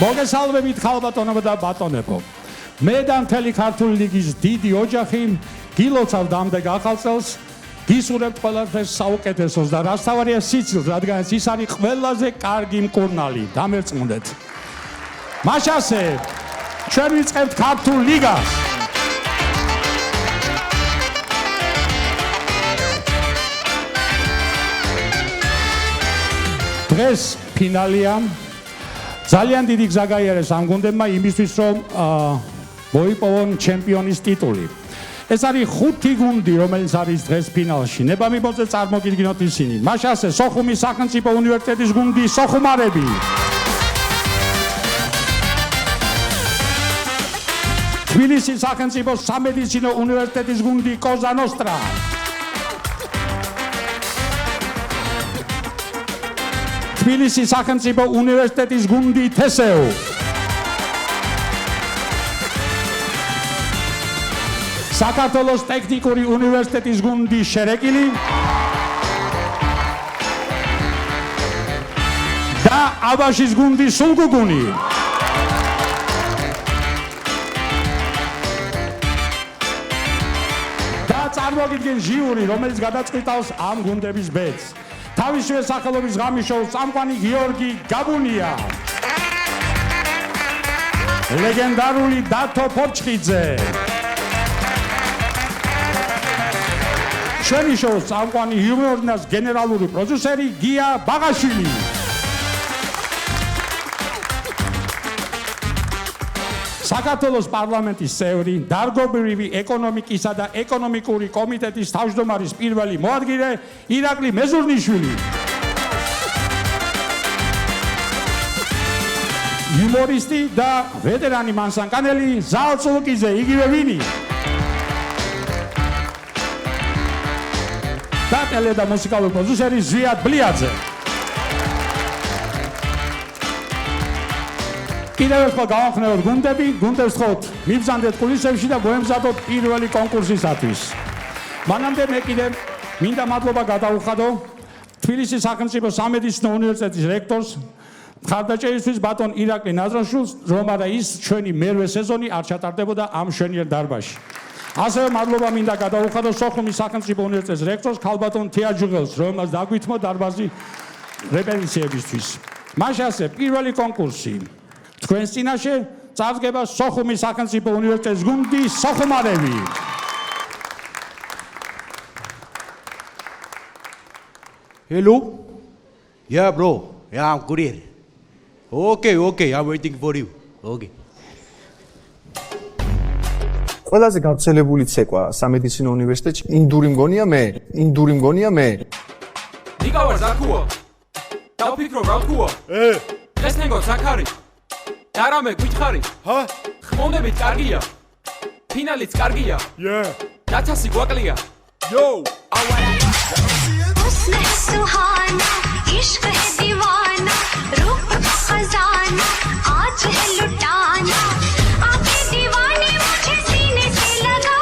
მოგესალმებით ხალბატონებო და ბატონებო. მე და მთელი ქართული ლიგის დიდი ოჯახი გილოცავთ ამდენ ახალ წელს, გისურვებთ ყველაფერს საუკეთესოს და რაც თავარია სიცილს, რადგანაც ის არის ყველაზე კარგი მკურნალი. დამერწმუნდეთ. მაშასე ჩვენ ვიწყებთ ქართულ ლიგას. დღეს ფინალია. ძალიან დიდი გზა გაიარეს ამ გუნდებმა იმისთვის, რომ მოიპოვონ ჩემპიონის ტიტული. ეს არის 5 გუნდი, რომელიც არის დღეს ფინალში. ნება-მიბოძე წარმოგიდგინოთ ისინი. მაშასე სოხუმის სახელმწიფო უნივერსიტეტის გუნდი სოხუმარები. თბილისის სახელმწიფო სამედიცინო უნივერსიტეტის გუნდი კოზა ნოსტრა. თბილისის სახელმწიფო უნივერსიტეტის გუნდი თესეო. საქართველოს ტექნიკური უნივერსიტეტის გუნდი შერეკილი და აბაშის გუნდი სულგუგუნი. და წარმოგიდგენ ჟიური, რომელიც გადაწყვეტავს ამ გუნდების ბედს. თავისივე სახელობის ღამის შოუს წამყვანი გიორგი გაბუნია. ლეგენდარული დათო ფორჩხიძე. ჩვენი შოუს წამყვანი იუმორნას გენერალური პროდიუსერი გია ბაღაშვილი. საქართველოს პარლამენტის წევრი, დარგობრივი ეკონომიკისა და ეკონომიკური კომიტეტის თავმჯდომარის პირველი მოადგილე ირაკლი მეზურნიშვილი. იუმორისტი და ვეტერანი მანსანკანელი ზალ წულუკიძე, იგივე ვინი. და ტელე და მუსიკალური პროდიუსერი ზვიად ბლიაძე. კიდევ ერთხელ გავახსენოთ გუნდები, გუნდებს ხოთ მიბრძანდეთ კულისებში და მოემზადოთ პირველი კონკურსისათვის. მანამდე მე კიდევ მინდა მადლობა გადავუხადო თბილისის სახელმწიფო სამედიცინო უნივერსიტეტის რექტორს მხარდაჭერისთვის ბატონ ირაკლი ნაზრაშვილს, რომ არა ის ჩვენი მერვე სეზონი არ ჩატარდებოდა ამ მშვენიერ დარბაზში. ასევე მადლობა მინდა გადავუხადო სოხუმის სახელმწიფო უნივერსიტეტის რექტორს ქალბატონ თეაჯუღელს, რომელმაც დაგვითმო დარბაზი რეპეტიციებისთვის. მაშასე პირველი კონკურსი. თქვენს წინაშე წარდგება სოხუმის სახელმწიფო უნივერსიტეტის გუნდი სოხუმარები. Hello? Yeah, bro. Yeah, I'm good here. Okay, I'm waiting for you. Okay. ყველაზე გავრცელებული ცეკვა სამედიცინო უნივერსიტეტში ინდური მგონია მე. ნიკა ვარ ზაქუა. დავფიქრო რა თქვა? ეს ნეგო ზაქარი. დარამე გითხარი? ჰა? ხმოვნებით კარგია. ფინალიც კარგია. დაცასი გვაკლია. Yo! हुस्न सुहाना इश्क है दीवाना रूह का खजाना आज है लुटाना आंखें दीवानी मुझे सीने से लगा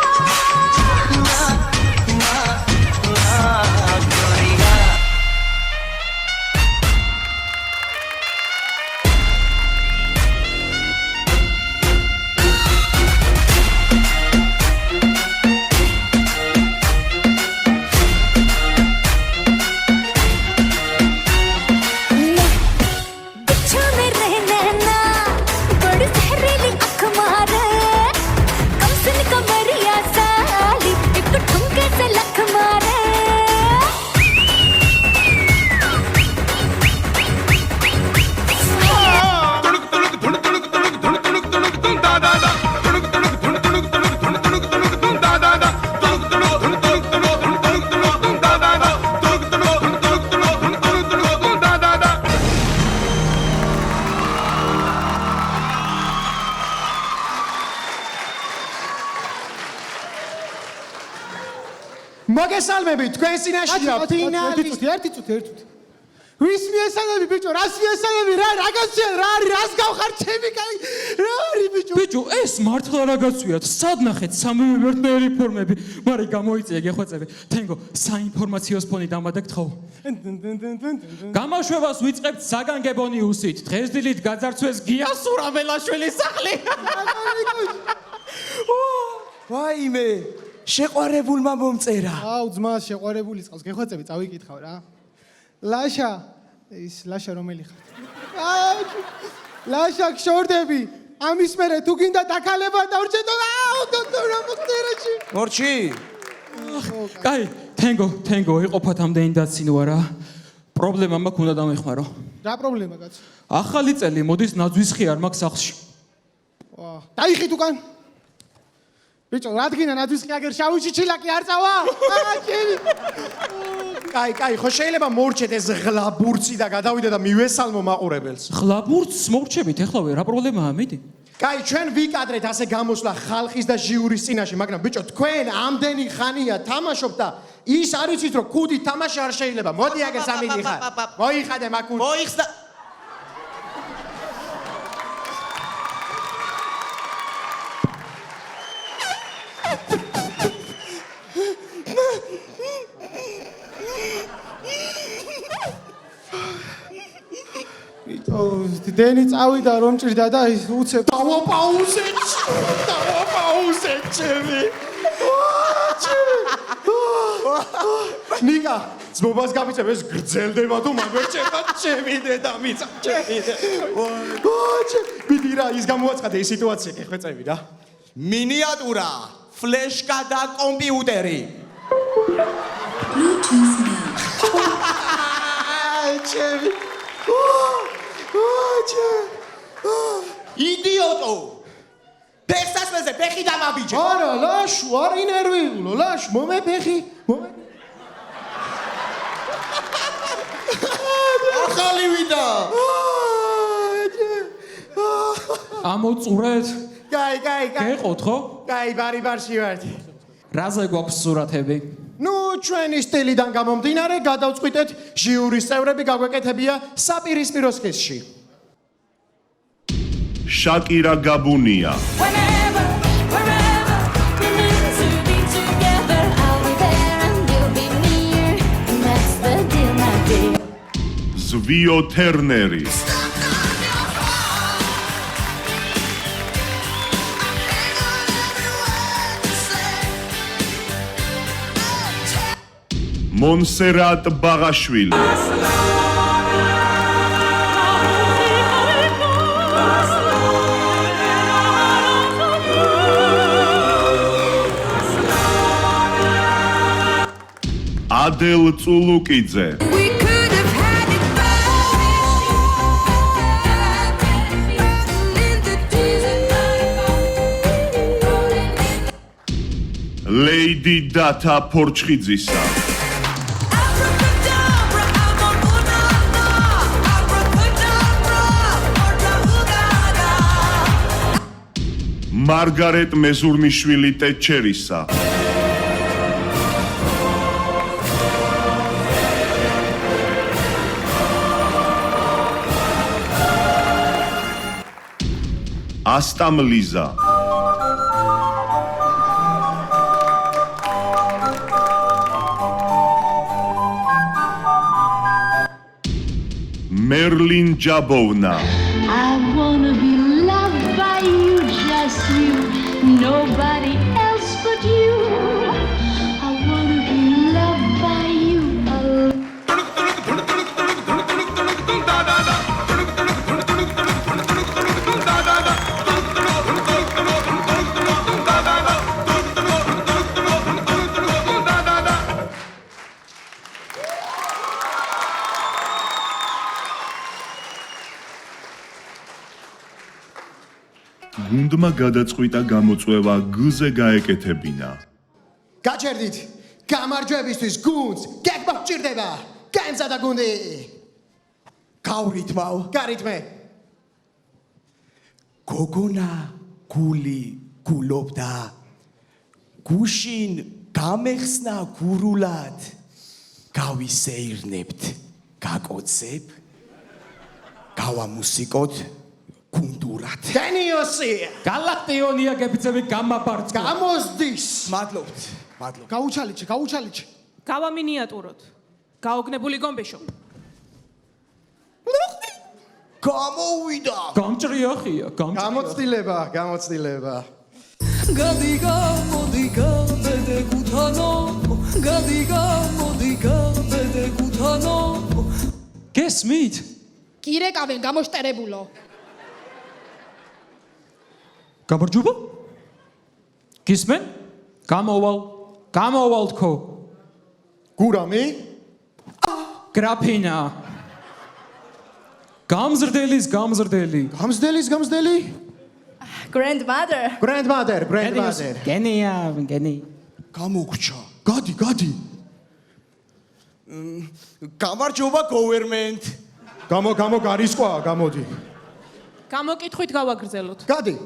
მოგესალმებით თქვენს წინაშეა ფინალი. ერთი წუთი. ვის მიესალმები ბიჭო? რას მიესალმები? რა გასცენ? რა არის? რას გავხარ ჩემი კაი? რა არის ბიჭო? ბიჭო, ეს მართლა რა გაცვიათ? სად ნახეთ სამივე ვერტნერი ფორმები? მარი გამოიწია გეხვეწები. თენგო, საინფორმაციო ფონი დამადაგთ ხო? გამოშვებას ვიწყებთ საგანგებონიუსით. დღესდილით გაძარცვეს გიას სურამელაშვილის სახლი. ვაიმე, შეყვარებულმა მომწერა. აუ ძმა შეყვარებული წყავს გეხვეწები წავიკითხავ რა ლაშა ის ლაშა რომელი ხარ ლაშა გშორდები ამის მერე თუ გინდა დაქალება დავრჩეთო აუ დო რა მოგწერაში მორჩი, კაი, თენგო, იყოფათ ამდენი დაცინვა რა. პრობლემა მაქვს უნდა დამეხმარო. რა პრობლემა კაცო ახალი წელი მოდის ნაძვის ხი არ მაქვს სახლში. დაიხით უკან ბიჭო რადგინა ნაძვის ხი აგერ შავი ჩილაკი არ წავა კაი, ხო შეიძლება მორჩეთ ეს ღლაბურცი და გადავიდე და მივესალმო მაყურებელს. ღლაბურთს მორჩებით ეხლავე რა პრობლემაა მიდი? კაი, ჩვენ ვიკადრეთ ასე გამოსვლა ხალხის და ჟიურის წინაშე, მაგრამ ბიჭო, თქვენ ამდენი ხანია თამაშობთ და ის არ იცით რომ ქუდით თამაში არ შეიძლება. მოდი აგერ სამიგი ხარ. მოიხადე მაკუს. მოიხსნა. დენი წავიდა რომ ჭირდა და ის უცებ დავაპაუზე ჩემი. ნიკა, ძმობას გამიწევ ეს გრძელდება თუ მაგერჩება ჩემი დედამიწა, ჩემი მიდი რა, ის გამოაცხადე ეს სიტუაცია, გეხვეწები რა. მინიატურა, ფლეშკა და კომპიუტერი. ჩემი. იდიოტო! ფეხსაცმელზე ფეხი დამაბიჯე. არა, ლაშო, არ ინერვიულო, ლაშო, მომეფეხი, ახალი ვიდა. ამოწურეთ. კაი. გეყოთ ხო? კაი, ბარი-ბარში ვართ. რაზე გვაქვს სურათები? ნუ ჩვენი სტილიდან გამომდინარე, გადავწყვიტეთ ჟიურის წევრები გაგვეკეთებია საპირისპირო სქესში. Shakira Gabunia. Whenever, wherever, we're meant to be together. I'll be there and you'll be near. And that's the deal, my dear. Zvio Terneri. Montserrat Bagashvili. Adel Tsulukidze. We could have had it back. In the desert. Lady Data Porchkidzisa. Abracadabra, abracadabra, abracadabra, abracadabra. Margaret Mezurnishvili Techerisa. Astam Liza. Merlin Jabovna. I wanna be loved by you, just you, nobody else but you. I wanna be loved by you. გუნდმა გადაწყვიტა გამოწვევა გ-ზე გაეკეთებინა. გაჩერდით გამარჯვებისთვის გუნდს გეგმა გჭირდება. გაემზადა გუნდი. გავრითმავ. გარითმე. გოგონა გული გულობდა. გუშინ გამეხსნა გურულად. გავისეირნებთ. გაკოცებ. გავამუსიკოთ გუნდურ ურათ. გენიოსი. გალაქტიონია გეფიცები გამაბარწ. გამოსდის. მადლობთ. მადლობთ. გაუჩალიჩი. გავამინიატუროთ. გაოგნებული გომბეშო. გამოვიდა. გამჭრიახია, გამოცდილება. გადი გამოდი გაბედე გუთანო. გადი გამოდი გაბედე გუთანო. გესმით? კირეკავენ გამოშტერებულო. გამარჯობა? გისმენ? გამოვალ თქო. გურამი? გრაფინა. გამზრდელი. Grandmother. გენი. გამოგჩა. გადი. გამარჯობა government. გამო გარისკვა, გამოდი. გამოკითხვით გავაგრძელოთ. გადი.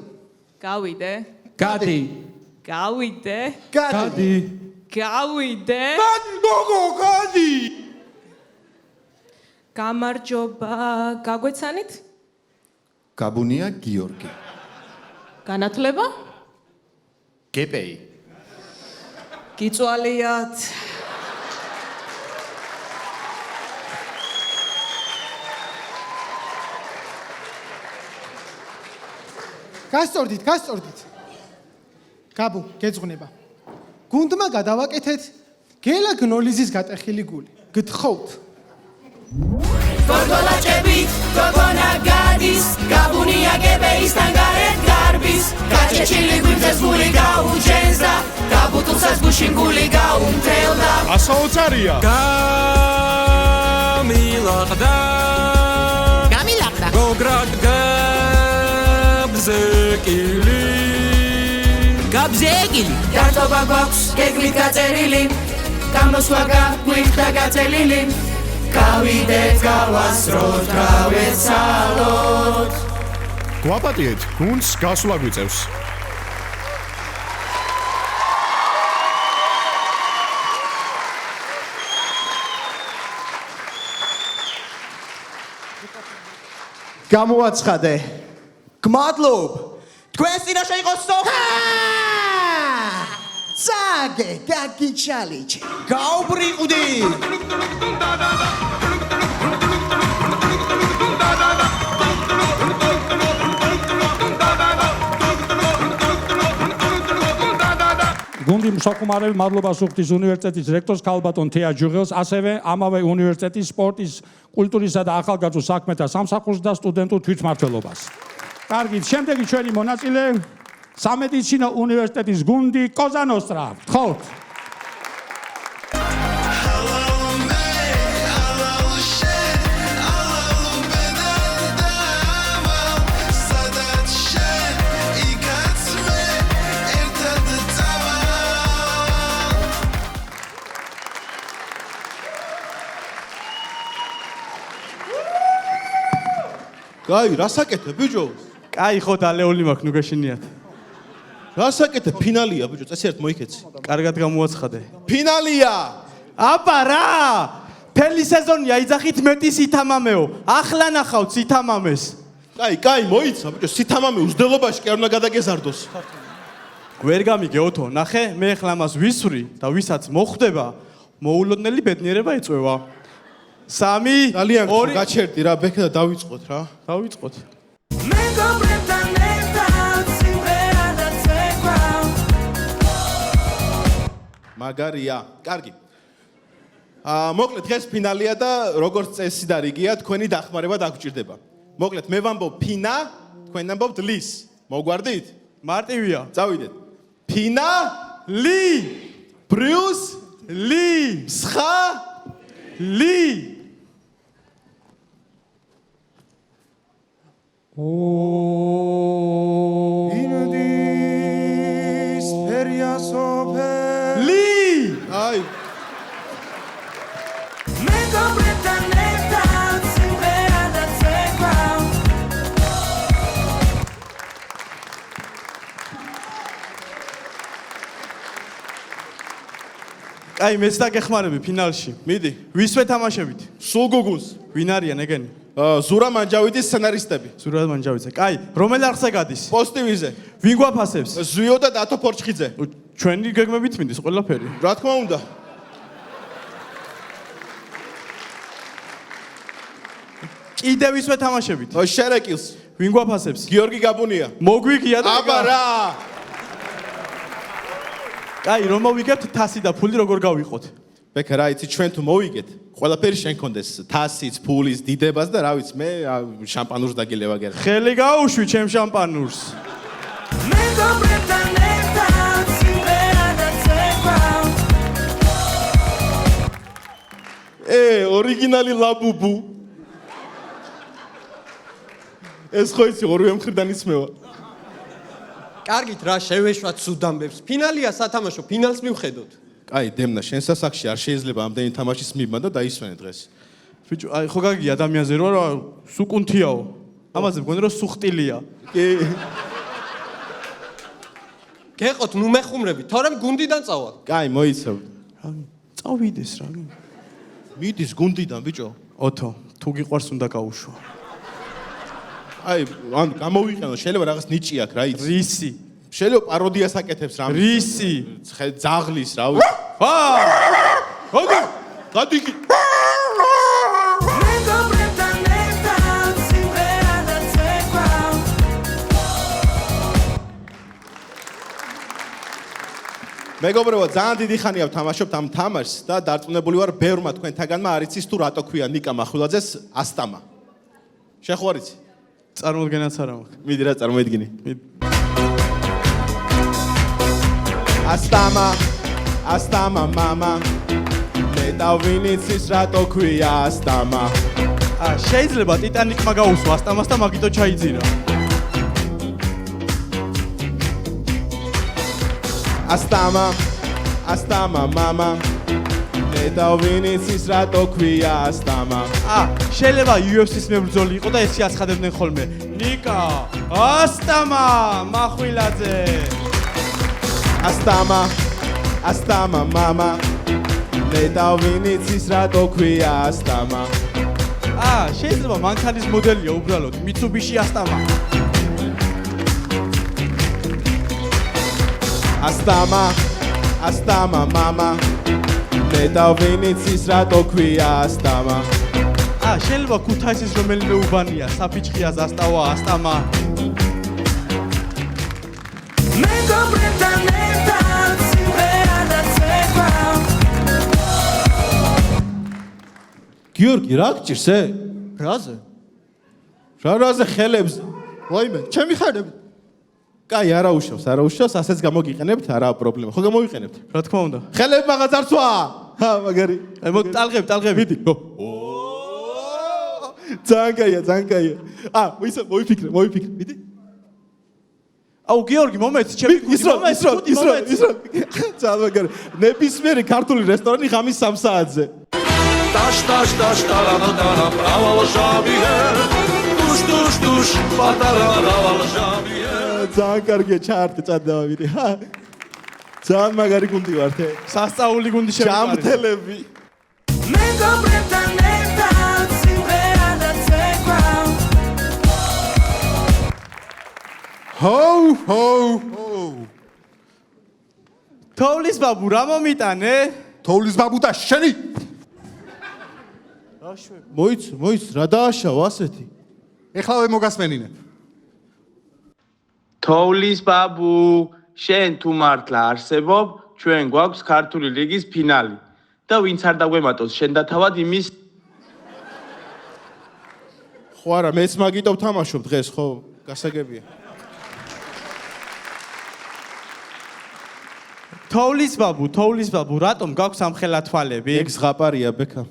გავიდე. გადი. გოგო, გადი. გამარჯობა. გაგვეცანით? გაბუნია გიორგი. განათლება? გეპეი. გიწვალიათ. გასწორდით. გაბუ, გეძღვნება. გუნდმა გადავაკეთეთ გელა გნოლიზის გატეხილი გული. გთხოვთ. გორგოლაჭებით გოგონა გადის გაბუნია გებეისთან გარეთ გარბის გაჩეჩილი გვიმზეს გული გაუჩენსა გაბუტულსაც გუშინ გული გაუმთელდა 120-ია. გამილახდა. გოგრად გაბზეკილი. დარტობა გვაქვს გეგმით გაწერილი გამოსვლა გაგვიქდა გაწელილი გავიდეთ გავასროთ გავეცალოთ გვაპატიეთ, გუნდს გასვლა გვიწევს. გამოაცხადე. გმადლობ. თქვენს წინაშე იყო სოფი. წაგე, გაგიჩალიჩი. გაუბრიყვდი. გუნდი მსახურმარები მადლობა სუხთის უნივერსიტეტის რექტორს ქალბატონ თეა ჯუღელს, ასევე ამავე უნივერსიტეტის სპორტის, კულტურისა და ახალგაზრდულ საქმეთა სამსახურს და სტუდენტურ თვითმმართველობას. კარგით, შემდეგი ჩვენი მონაწილე სამედიცინო უნივერსიტეტის გუნდი კოზა ნოსტრა. გთხოვთ. კაი, რასაკეთებ, ბიჭო? კაი, ხო დალეული მაქვს, ნუ გეშინიათ. რასაკეთებ, ფინალია, ბიჭო, წესი ერთ მოიქეცი. კარგად გამოაცხადე. ფინალია! აბა რა! მთელი სეზონია იძახით მეტი სითამამეო. ახლა ნახავთ სითამამეს. კაი, მოიცა, ბიჭო, სითამამე უძდელობაში კი არ უნდა გადაგეზარდოს. ვერ გამიგე ოთო, ნახე, მე ახლა ამას ვისვრი და ვისაც მოხვდება, მოულოდნელი ბედნიერება ეწვევა. 3 ძალიან გაჩერდი რა, ბექა და დავიწყოთ რა. დავიწყოთ. მეგობრებთან ერთად სიმღერა და ცეკვა მაგარია. კარგი. მოკლედ დღეს ფინალია და როგორც წესი და რიგია, თქვენი დახმარება დაგჭირდება. მოკლედ მე ვამბობ ფინა, თქვენ ამბობთ ლის. მოგვარდით? მარტივია. წავიდეთ. ფინა, ლი, ბრიუს, ლი, სხა, ლი. ინდის ფერიასოფე. ლი. აი. მეგობრებთან ერთად სიმღერა და ცეკვა კაი, მეც დაგეხმარები ფინალში. მიდი. ვისვე თამაშებით? სულ გუგულს. ვინ არიან ეგენი? ზურა მანჯავიძის სცენარისტები. ზურა მანჯავიძე. კაი, რომელ არხზე გადის? პოზიტივიზე. ვინ გვაფასებს? ზვიო და დათო ფორჩხიძე. ჩვენი გეგმებით მინდის ყველაფერი. რა თქმა უნდა. კიდევ ისვე თამაშებით. შერეკილს. ვინ გვაფასებს? გიორგი გაბუნია. მოგვიგია და აბა რა. კაი, რომ მოვიგებთ თასი და ფული როგორ გავიყოთ? ბექა რა იცი ჩვენ თუ მოვიგეთ, ყველაფერი შენ კონდეს თასიც, ფულის, დიდებას და რა ვიცი მე შამპანურს დაგილევა გერ. ხელი გაუშვი ჩემ შამპანურს. ორიგინალი ლაბუბუ. ეს ხო იცი ორივე მხრიდან იცმევა. კარგით რა შევეშვათ სუდამბებს. ფინალია სათამაშო, ფინალს მივხედოთ. აი, დემნა, შენ სასახში არ შეიძლება ამდენი თამაშის მიბმა და დაისვენე დღეს. ბიჭო, აი ხო გაგი ადამიანზე რა სუკუნთიაო. ამაზე მგონი რომ სუხტილია. კი. გეყოთ, ნუ მეხუმრები, თორემ გუნდიდან წავალ. კაი, მოიცავ. წავიდეს რა. მიდის გუნდიდან, ბიჭო. ოთო, თუ გიყვარს უნდა გაუშვა. აი, ან გამოვიყენო, შეიძლება რაღაც ნიჭი აქვს, რა იცი. რისი? შეიძლება პაროდიას აკეთებს რამე. რისი? ძაღლის, რა ვიცი. ოგი, გადიგი. მეგობრებო, ძალიან დიდი ხანია ვთამაშობთ ამ თამაშს და დარწმუნებული ვარ, ბევრმა თქვენთაგანმა არ იცის თუ რატო ქვია ნიკა მახვილაძეს ასტამა. შენ ხო არ იცი? წარმოუდგენაც არა მაქვს. მიდი რა წარმოედგინე. ასტამა мама მე დავინიცის რატო ქვია ასტამა. შეიძლება ტიტანიკმა გაუსვა ასტამას და მაგიტო ჩაიძირა. ასტამა мама მე დავინიცის რატო ქვია ასტამა. შეიძლება UFC-ის მებრძოლი იყო და ესე აცხადებდნენ ხოლმე. ნიკა, ასტამა, მახვილაძე. ასტამა мама მე დავინიცის რატო ქვია ასტამა. შეიძლება მანქანის მოდელია უბრალოდ Mitsubishi ასტამა. ასტამა мама მე დავინიცის რატო ქვია ასტამა. შეიძლება ქუთაისის რომელიმე უბანია საფიჩხია ზასტავა ასტამა. გიორგი რა გჭირს რაზე? რა რაზე ხელებს? ვაიმე, ჩემი ხელები. კაი, არა უშავს, ასეც გამოგიყენებთ, არაა პრობლემა. ხო გამოვიყენებთ? რა თქმა უნდა. ხელები მაგაც არ ცვა. მაგარი. ტალღები. მიდი. ძალიან კაია. მოიფიქრე, მიდი. გიორგი, მომეც, ჩემი ისრო. ძალიან მაგარი. ნებისმიერი ქართული რესტორანი ღამის 3 საათზე. ძალიან კარგია ჩაარტე წადება მიდი. ძალიან მაგარი გუნდი ვართ. სასწაული გუნდი შემოყარეთ. ჯამთელები. თოვლის ბაბუ რა მომიტანე? თოვლის ბაბუ და შენი. მოიც რა დააშავ ასეთი? ეხლავე მოგასმენინებ. თოვლის ბაბუ, შენ თუ მართლა არსებობ, ჩვენ გვაქვს ქართული ლიგის ფინალი და ვინც არ დაგვემატოს შენ და თავად იმის ხო არა, მეც მაგიტო ვთამაშობ დღეს, ხო? გასაგებია. თოვლის ბაბუ, რატომ გაქვს ამ ხელა თვალები? ეგ ზღაპარია, ბექა.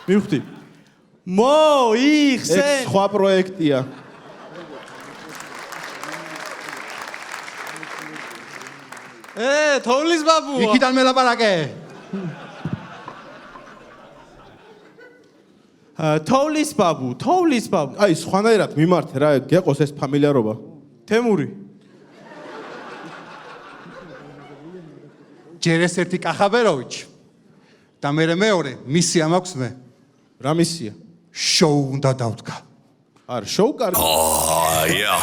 მივხვდი. მოიხსენ. ეგ სხვა პროექტია. თოვლის ბაბუა. იქიდან მელაპარაკე. თოვლის ბაბუ. აი, სხვანაირად მიმართე რა, გეყოს ეს ფამილიარობა. თემური. ჯერ ეს ერთი კახაბეროვიჩი და მეორე მისია მაქვს მე. რა მისია? შოუ უნდა დავდგა. არ შოუ კარგი. Yeah.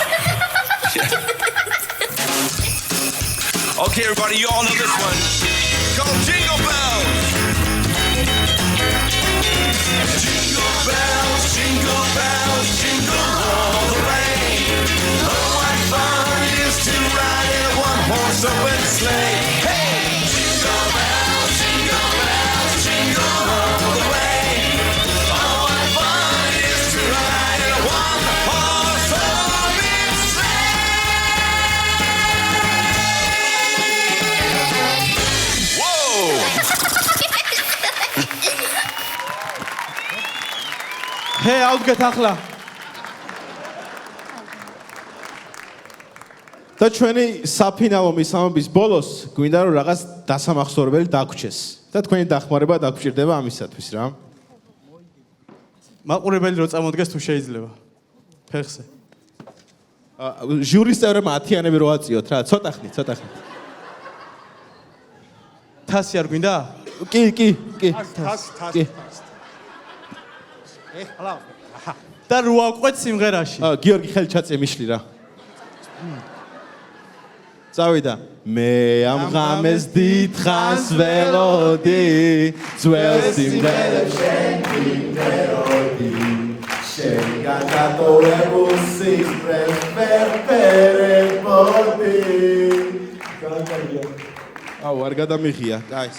Okay, everybody, you all know this one. Go Jingle Bells! Jingle bells, jingle bells, jingle all the way. Oh, what fun it is to ride in a one-horse open sleigh. Hey! Jingle bells, jingle all the way. Oh, what fun it is to ride in a one-horse open sleigh. Whoa! ჰე, ავდგეთ ახლა. და ჩვენი საფინალო მისამების ბოლოს გვინდა რომ რაღაც დასამახსოვრებელი დაგვრჩეს და თქვენი დახმარება დაგვრჩება ამისათვის რა. მაყურებელი რო წამოდგეს თუ შეიძლება. ფეხზე. ჟურის წევრებმა 10-იანები რო აწიოთ რა, ცოტა ხნით. თასი არ გვინდა? კი. თასი. ეხლა. და რო აყვეთ სიმღერაში. გიორგი ხელი ჩაწე მიშლი რა. წავიდა. მე ამ ღამეს დიდხანს ველოდი, ძველ სიმღერებს შენ მიმღეროდი. შენ გადატოვებულ სიმღერებს ვერ ფერებოდი. აუ, არ გადამიღია. კაი.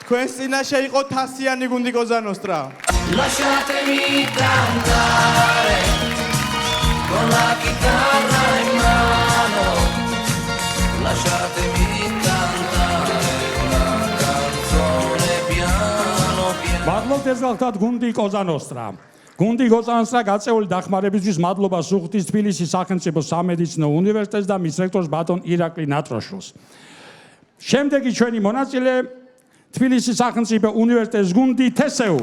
თქვენს წინაშე იყო თასიანი გუნდი კოზანოსტრა. Lasciatemi cantare con la chitarra in mano. Lasciatemi cantare una canzone piano piano. მადლობთ ეს გახლდათ გუნდი კოზანოსტრა. გუნდი კოზანოსტრა გაწეული დახმარებისთვის მადლობა სუხთის თბილისის სახელმწიფო სამედიცინო უნივერსიტეტს და მის რექტორს ბატონ ირაკლი ნატროშულს. შემდეგი ჩვენი მონაწილე თბილისის სახელმწიფო უნივერსიტეტის გუნდი თესეუ.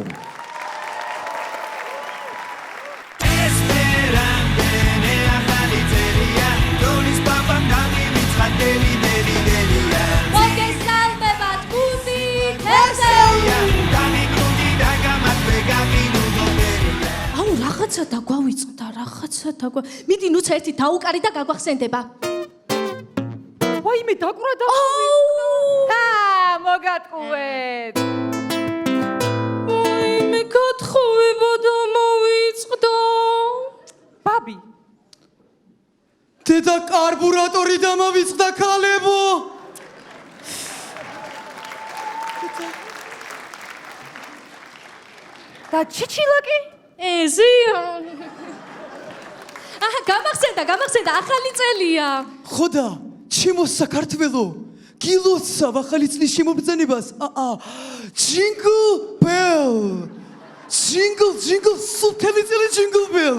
მოგესალმებათ გუნდი თესეუ. აუ რაღაცა დაგვავიწყდა, მიდი ნუც ერთი დაუკარი და გაგვახსენდება. ვაიმე დაკვრა და მოგატყუეთ. ვაიმე გათხოვება დამოვიწყდა. ბაბი. დედა კარბურატორი დამოვიწყდა ქალებო. და ჩიჩილაკი? ზია. აჰა, გამახსენდა, ახალი წელია. ხოდა, ჩემო საქართველო, გილოცავ ახალი წლის შემობრძანებას. Jingle bell. Jingle, სულთელი წელი jingle bell.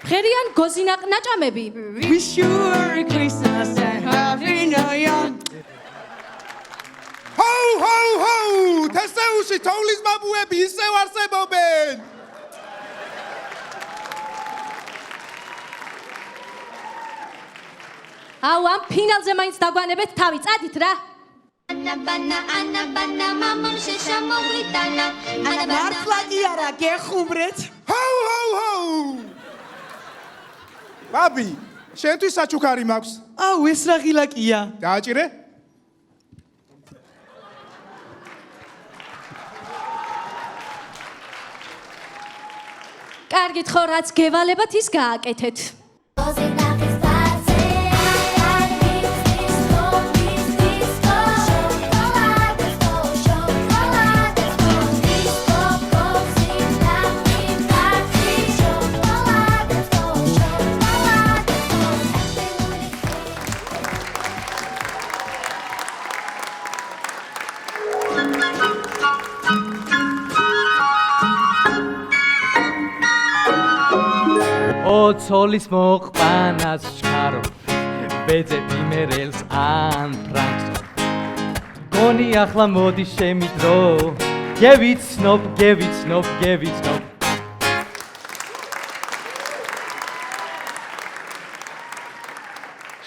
ღერიან გოზინა ნაჭამები. Wish you Merry Christmas and Happy New Year. Ho! თესეუში თოვლის მაბუები ისევ არსებობენ. აუ ამ ფინალზე მაინც დაგვანებეთ თავი, წადით რა. ანა მამამ შეშამოვლიტანა. მართლა კი არა, გეხუმრეთ. Ho! ბაბი, შენთვის საჩუქარი მაქვს. აუ ეს რა ღილაკია. დააჭირე? კარგით ხო რაც გევალებათ ის გააკეთეთ. ცოლის მოყანას ჩქარო ბეძე იმერელს ან ფრანკს გონი ახლა მოდი შემიდრო გევიცნობ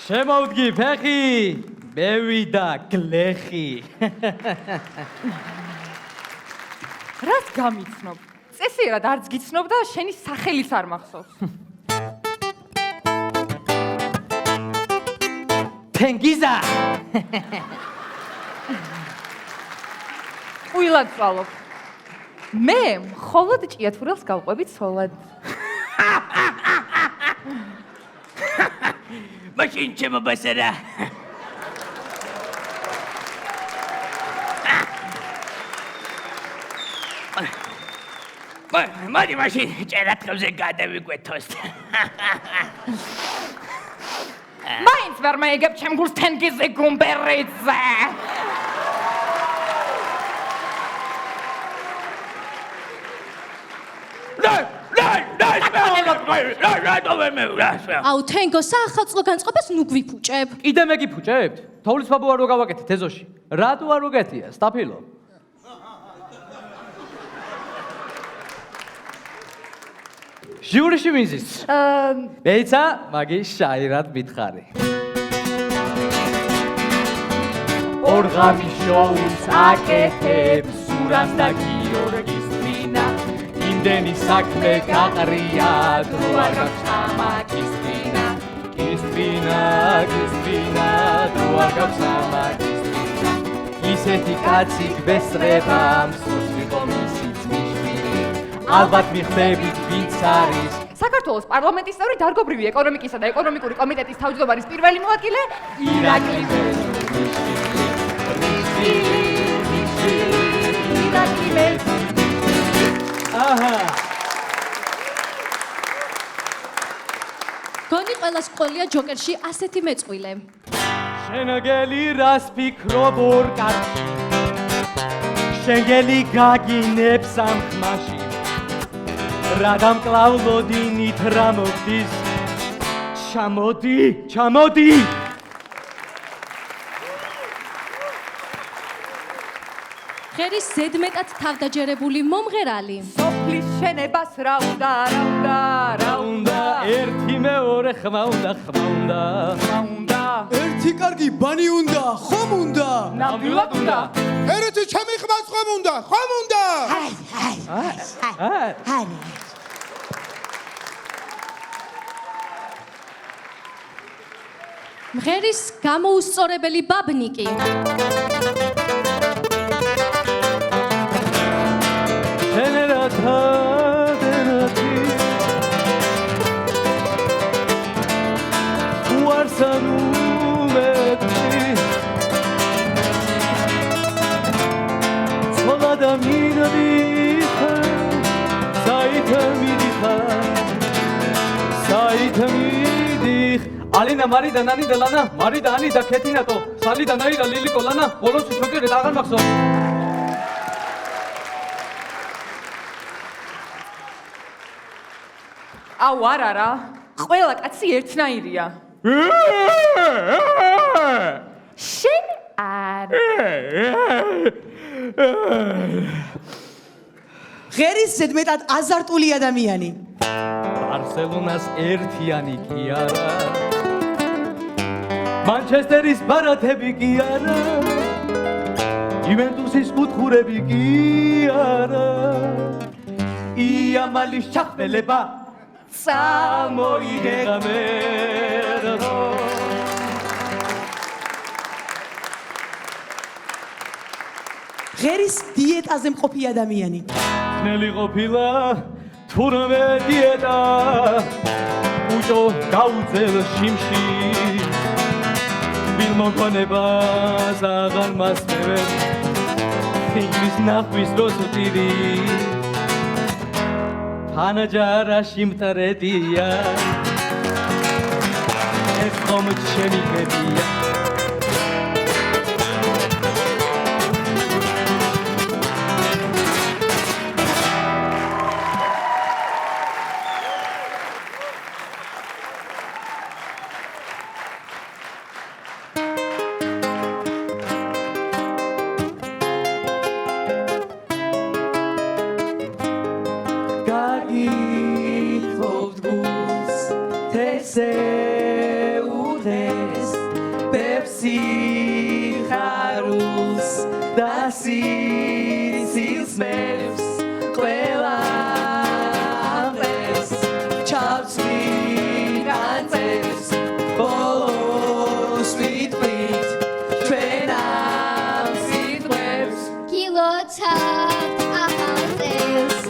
შემოვდგი ფეხი, მევიდა გლეხი. რას გამიცნობ? წესიერად არც გიცნობ და შენი სახელიც არ მახსოვს. თენგიზა. ყვილად წვალობ. მე მხოლოდ ჭიათურელს გავყვებით სოლად. მაშინ ჩემო ბასარა. მოდი მაშინ ჭერატყებზე გადავიკვეთოს. მაინც ვერ მეიგებ ჩემ გულს თენგიზი გუმბერიძე. აუ თენგო საახალწლო განწყობას ნუ გვიფუჭებ. კიდე მე გიფუჭებთ? თოვლის ფაბო არ გავაკეთეთ ეზოში. რატო არ უგეთია, სტაფილო? ჟიურიში ვინზის? მეიცა, მაგის შაირად მითხარი. ორღამის შოუს აკეთებს სურას და გიორგის თვინა. იმდენი საქმე გაყრია, დრო არ გაქვს ამაკის თვინა. კის თვინა, დრო არ გაქვს ამაკის თვინა. ისეთი კაცი გვესწრება, მსურს ვიყო მისი ძმისშვილი. ალბათ მიხდებით ვინც არის საქართველოს პარლამენტის წევრი დარგობრივი ეკონომიკისა და ეკონომიკური კომიტეტის თავმჯდომარის პირველი მოადგილე ირაკლი გონი ყველას ყოლია ჯოკერში ასეთი მეწყვილე. შენგელი რას ფიქრობ ორ კაცი შენგელი გაგინებს ამ ხმაში რა დამკლავლოდინით რა მოგდის ჩამოდი ღერის ზედმეტად თავდაჯერებული მომღერალი. სოფლის შენებას რა უნდა ერთი მეორე ხმა უნდა ერთი კარგი ბანი უნდა ხომ უნდა ნამდვილად უნდა ერთი ჩემი ხმაც ხომ უნდა მღერის გამოუსწორებელი ბაბნიკი. ალინა მარიდა ნანიდა ლანა მარიდა ანიდა ქეთინატო სალიდა ნაირა ლილიკო ლანა ბოლოსი შოკერეთ აღარ მახსოვს აუ არა ყველა კაცი ერთნაირია შენ არ ღერის ზედმეტად აზარტული ადამიანი ბარსელონას ერთიანი კი არა მანჩესტერის ბარათები კი არა იუვენტუსის კუთხურები კი არა იამალის ჩახმელება წამოიღებერო ღერის დიეტაზე მყოფი ადამიანი ნელი ყოფილა თურმე დიეტა უჭო გაუძელ შიმში მოგონებას აღარ მასწევენ ფიგრის ნახვის დროს ვტირი თანაჯარაში მტრედია ეს ხომ ჩემი ბედია სისმებს ყველა ამბებს ჩავს ვინანცებს ბოლოს ვიტყვით ჩვენ ამ სიტყვებს გილოცავთ ახალწელს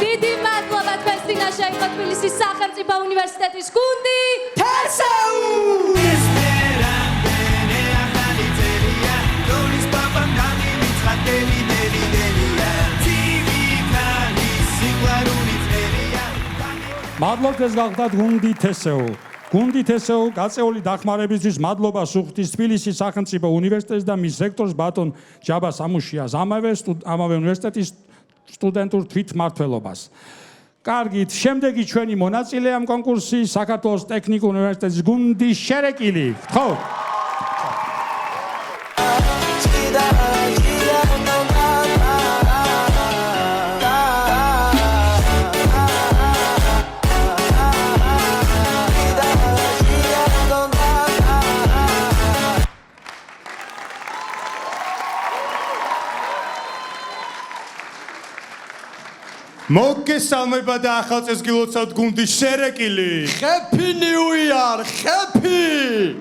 დიდი მადლობა თქვენს წინაშე იყო თბილისის სახელმწიფო უნივერსიტეტის გუნდი თესეუ მადლობთ ეს გახდათ გუნდი თესეუ. გუნდი თესეუ გაწეული დახმარებისთვის მადლობა სუხდის თბილისის სახელმწიფო უნივერსიტეტის და მის რექტორს ბატონ ჯაბა სამუშიას ამავე უნივერსიტეტის სტუდენტურ თვითმმართველობას. კარგით, შემდეგი ჩვენი მონაწილე ამ კონკურსში საქართველოს ტექნიკურ უნივერსიტეტის გუნდი შერეკილი. ხო? მოგესალმება და ახალწელს გილოცავთ გუნდი შერეკილი. Happy New Year! Happy!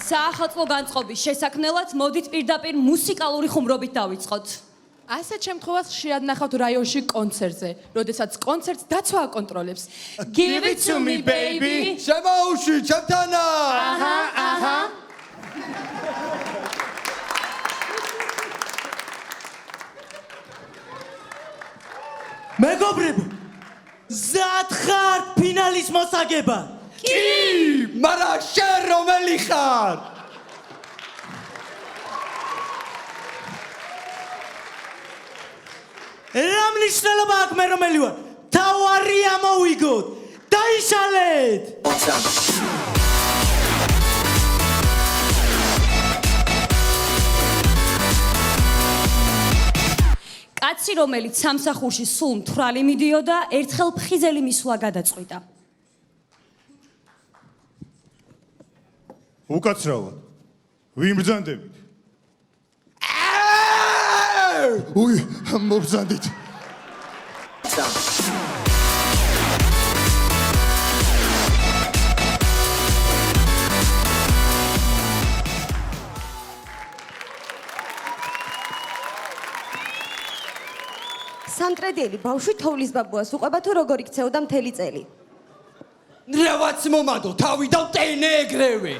საახალწლო განწყობის შესაქმნელად მოდით პირდაპირ მუსიკალური ხუმრობით დავიწყოთ. ასეთ შემთხვევას ხშირად ნახავთ რაიონში კონცერტზე, როდესაც კონცერტს დაცვა აკონტროლებს. Give it to me, baby! შემოუშვი, ჩემთანა! აჰა. მეგობრებო, ზად ხარ ფინალის მოსაგება? კი, მაგრამ შენ რომელი ხარ? რა მნიშვნელობა აქვს მე რომელი ვარ? თავარი ამოვიგოთ, დაიშალეთ! კაცი რომელიც სამსახურში სულ მთვრალი მიდიოდა, ერთხელ ფხიზელი მისვლა გადაწყვიტა. უკაცრავად. ვინ ბრძანდებით? უი, მობრძანდით. სამტრედიელი ბავშვი თოვლის ბაბუას უყვება თუ როგორ იქცეოდა მთელი წელი. ნრავაც მომადო, თავი და ტენე ეგრევე.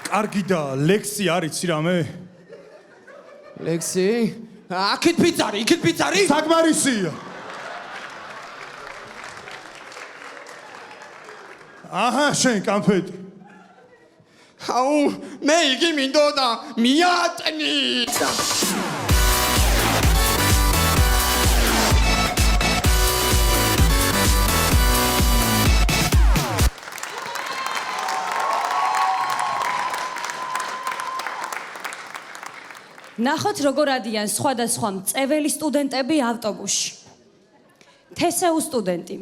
კარგი და ლექსი არის რამე? ლექსი? აქეთ ფიცარი, იქეთ ფიცარი? საკმარისია. აჰა, შენ კამფეტი. აუ, მე იგი მინდოდა, მიატნი. ნახოთ როგორ ადიან სხვადასხვა მწეველი სტუდენტები ავტობუსში. თესეუ სტუდენტი.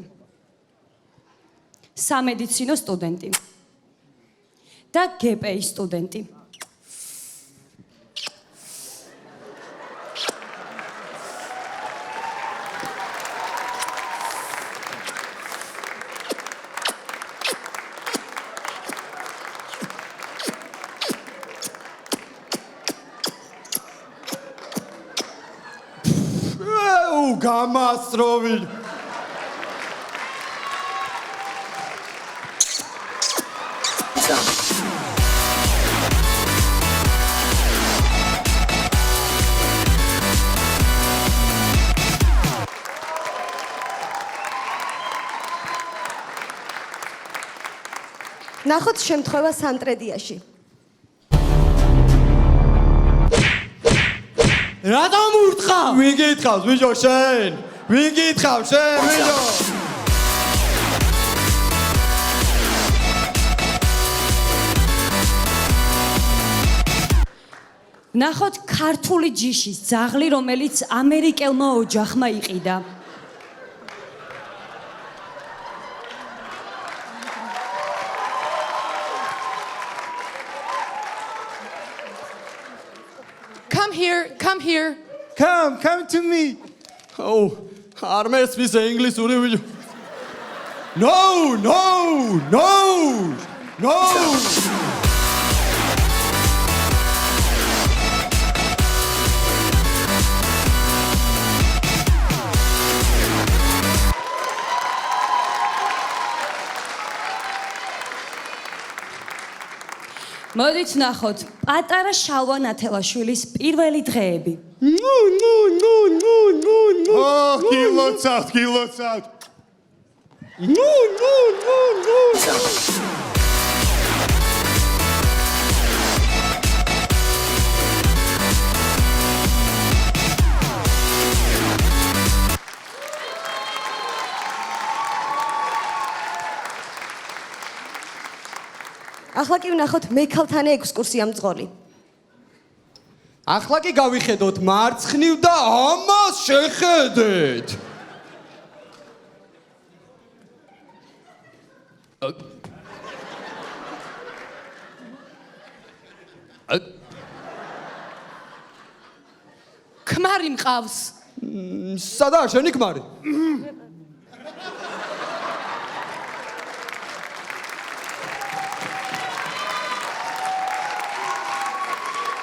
სამედიცინო სტუდენტი. და გპ სტუდენტი. გამასროვი. ნახოთ შემთხვევა სამტრედიაში. რატომ ურთხავ? ვინ გითხავს, ბიჭო, შენ? ვინ გითხავს, შენ, ბიჭო? ნახოთ ქართული ჯიშის ძაღლი, რომელიც ამერიკელმა ოჯახმა იყიდა. Come here, come here. Come to me. Oh, არ მესმის ინგლისური ვიჯო. No. მოდით ნახოთ პატარა შალვა ნათელაშვილის პირველი დღეები. გილოცავთ. ახლა კი ვნახოთ მექალთანე ექსკურსია მძღოლი. ახლა კი გავიხედოთ მარცხნივ და ამას შეხედეთ. ქმარი მყავს. სადაა შენი ქმარი?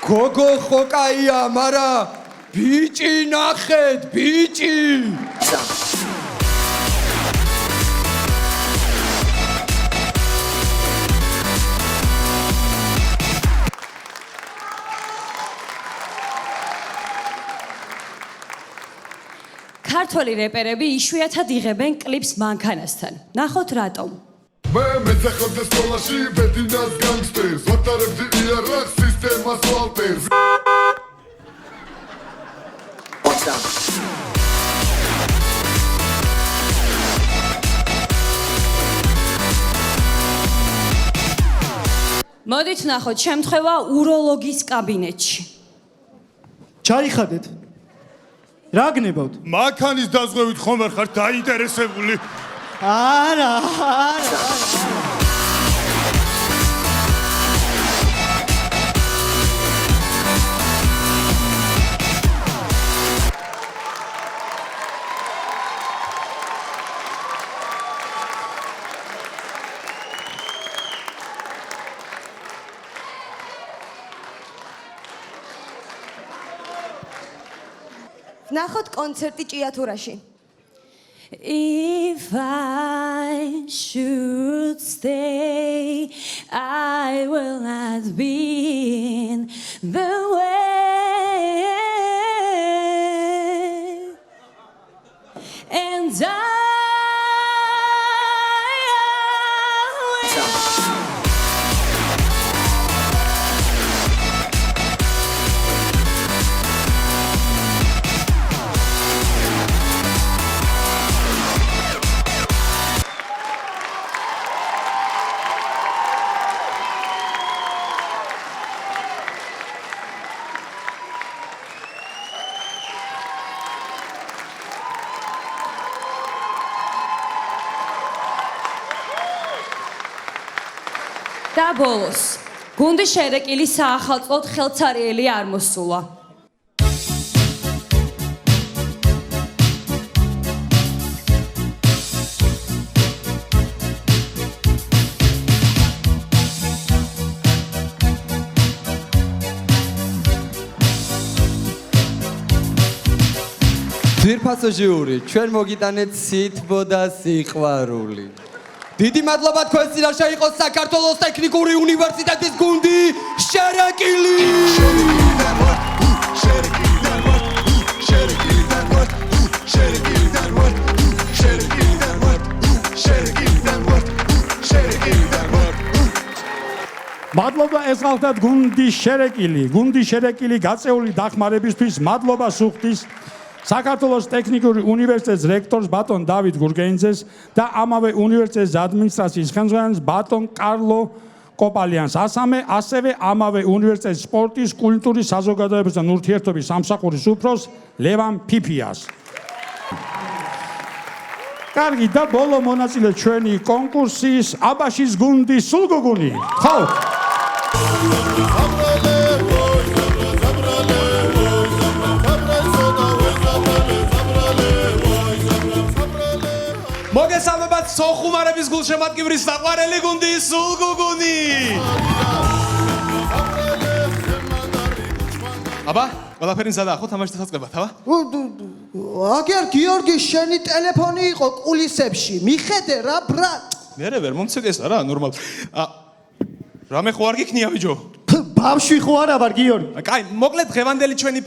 გოგო ხო კაია, მარა ბიჭი ნახეთ, ბიჭი. ქართველი რეპერები იშვიათად იღებენ კლიპს მანქანასთან. ნახოთ რატომ. მე მეძახავდა სკოლაში ბედინას განგსტერს ვატარებდი იარაღ სისტემას ვალტერს მოდით ნახოთ შემთხვევა უროლოგის კაბინეტში. ჩაიხადეთ. რა გნებავთ? მანქანის დაზღვევით ხომ არ ხართ დაინტერესებული? არა. ნახოთ კონცერტი ჭიათურაში. If I should stay, I will not be in the way. And და ბოლოს გუნდი შერეკილი საახალწლოდ ხელცარიელი არ მოსულა. ძვირფასო ჟიური, ჩვენ მოგიტანეთ სითბო და სიყვარული. დიდი მადლობა თქვენ წინაშე იყო საქართველოს ტექნიკური უნივერსიტეტის გუნდი შერეკილი. მადლობა ესალთად გუნდი შერეკილი გაწეული დახმარებისთვის მადლობა სუხტის საქართველოს ტექნიკური უნივერსიტეტის რექტორს ბატონ დავით გურგენიძეს და ამავე უნივერსიტეტის ადმინისტრაციის ხელმძღვანელს ბატონ კარლო კოპალიანს. ასევე ამავე უნივერსიტეტის სპორტის, კულტურის, საზოგადოებისა და ურთიერთობის სამსახურის უფროს ლევან ფიფიას. კარგი და ბოლო მონაწილე ჩვენი კონკურსის აბაშის გუნდის სულგუგუნი. ხო? მოგესალმებათ სოხუმარების გულშემატკივრის საყვარელი გუნდი სულგუგუნი. აბა, ყველაფერი მზადაა ხო თამაშს დასაწყებად, აბა? აგერ გიორგი შენი ტელეფონი იყო კულისებში. მიხედე რა ბრატ. მერე ვერ მომცეკეს არა, ნორმალ. რამე ხო არ გიქნია ბიჭო? ბავშვი ხო არა ვარ გიორგი? კაი, მოკლედ დღევანდელი ჩვენი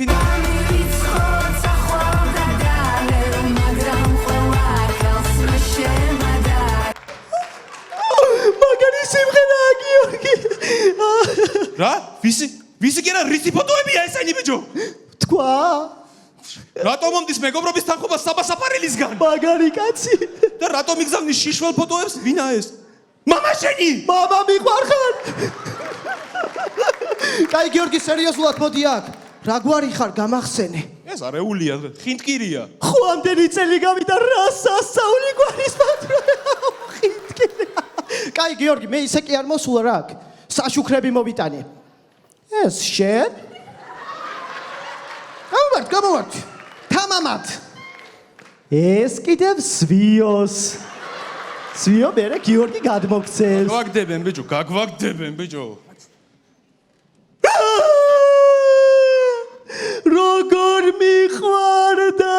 მაგარი სიმღერაა გიორგი. რა? ვისი კი არა რისი ფოტოებია ესენი ბიჭო? თქვა. რატომ მომდის მეგობრობის თანხმობა საბა საფარელისგან? მაგარი კაცი. და რატომ იგზავნის შიშველ ფოტოებს? ვინა ეს? მამა შენი! მამა მიყვარხარ. კაი გიორგი სერიოზულად მოდი აქ. რა გვარი ხარ გამახსენე? ეს არეულია, ხინტკირია. ხო ამდენი წელი გავიდა რა სასწაული გვარის პატრო. ხინტკირია. კაი გიორგი მე ისე კი არ მოსულა რა აქ. საშუქრები მოვიტანე. ეს შენ? გამოვართ. თამამად. ეს კიდევ სვიოს. სვიო მერე გიორგი გადმოგცეს. გაგვაგდებენ ბიჭო. როგორ მიყვარდა.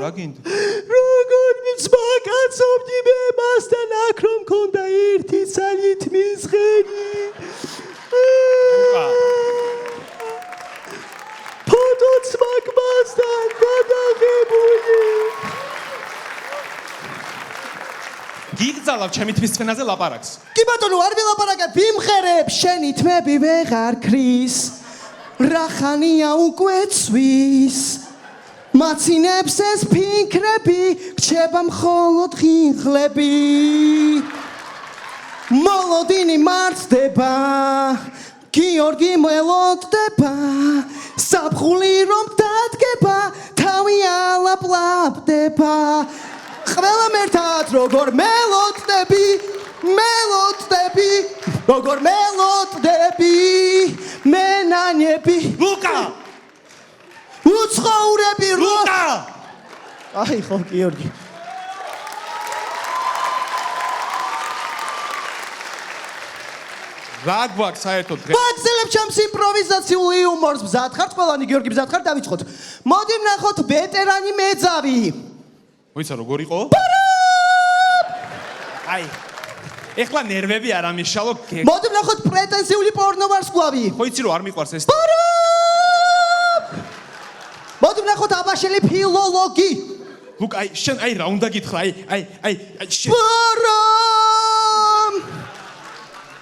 რა გინდა? როგორ მიცმაკაცობდი მე მასთან აქ რომ მქონდა ერთი ძალით მისღერი. ფოტოც მაგ მასთან გადაღებული. გიგზავნავ ჩემი თვის წვენაზე ლაპარაკს. კი ბატონო არ ვილაპარაკებ ვიმღერებ შენი თმები ვეღარ ქრის. რახანია უკვე ცვის მაცინებს ეს ფიქრები გრჩება მხოლოდ ღინღლები მოლოდინი მარცდება გიორგი მელოდდება საფხული რომ დადგება თავი ალაპლაპდება ყველა მერთად როგორ მელოდდები როგორ მელოდდები მენანები ლუკა უცხოურები ლუკა აი ხო გიორგი რა გვაქვს საერთოდ დღეს ვაგზელებ ჩემს იმპროვიზაციულ იუმორს მზად ხართ ყველანი გიორგი მზად ხართ დავიწყოთ მოდი ვნახოთ ვეტერანი მეძავი მოიცა როგორ იყო აი ეხლა ნერვები არ ამიშალო მოდი ვნახოთ პრეტენზიული პორნოვარსკვლავი ხო იცი რომ არ მიყვარს ეს მოდი ვნახოთ აბაშელი ფილოლოგი ლუკ აი შენ აი რა უნდა გითხრა აი შენ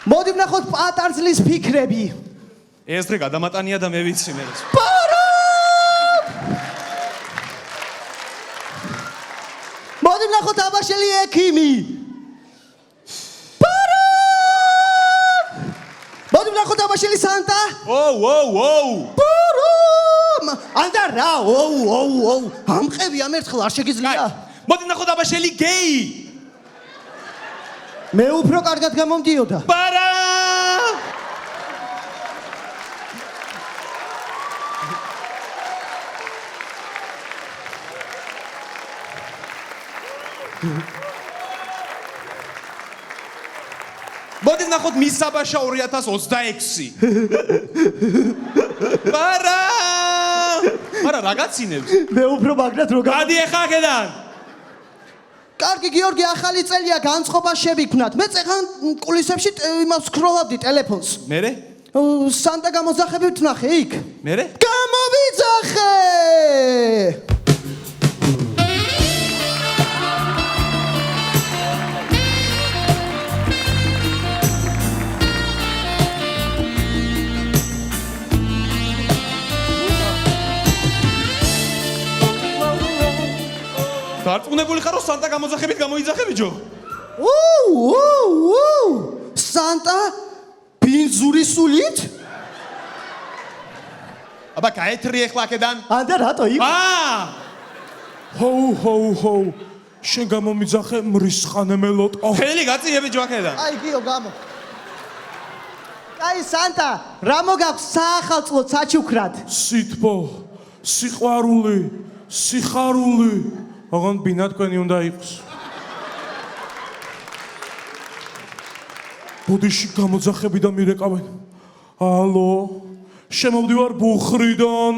მოდი ვნახოთ პატარძლის ფიქრები ეს დღე გადამატანია და მე ვიცი მე ეს მოდი ვნახოთ აბაშელი ექიმი მოდი ვნახოთ აბაშელი სანტა ოუ ანდა რა ოუ ამყევი ამ ერთხელ არ შეგიძლია მოდი ვნახოთ აბაშელი გეი მე უფრო კარგად გამომდიოდა პარა მოდი ვნახოთ მისაბაშა 2026 პარა რაღაცინებს მე უფრო მაგრად რო გადი ეხა აქედან კარგი გიორგი ახალი წელია განწყობა შევიქმნათ მე წეხან კულისებში იმას სკროლავდი ტელეფონს მერე სანტა გამოძახებით ვნახე იქ მერე გამოვიძახე დარწმუნებული ხარო სანტა გამოძახებით გამოიძახე ბიჭო? სანტა ბინძური სულით? აბა გაეთრი ახლა აქედან. ანდა რატო იქ? ჰოუ შენ გამომიძახე მრისხანე მელოტო. ხელი გაწიები ჯვაქედან. აი გიო გამო. აი სანტა, რა მოგაქვს საახალწლო საჩუქრად? სითბო, სიყვარული, სიხარული. აღარ ბინა თქვენი უნდა იყოს. ბოდიში გამოძახები და მირეკავენ. ალო, შემოვდივარ ბუხრიდან.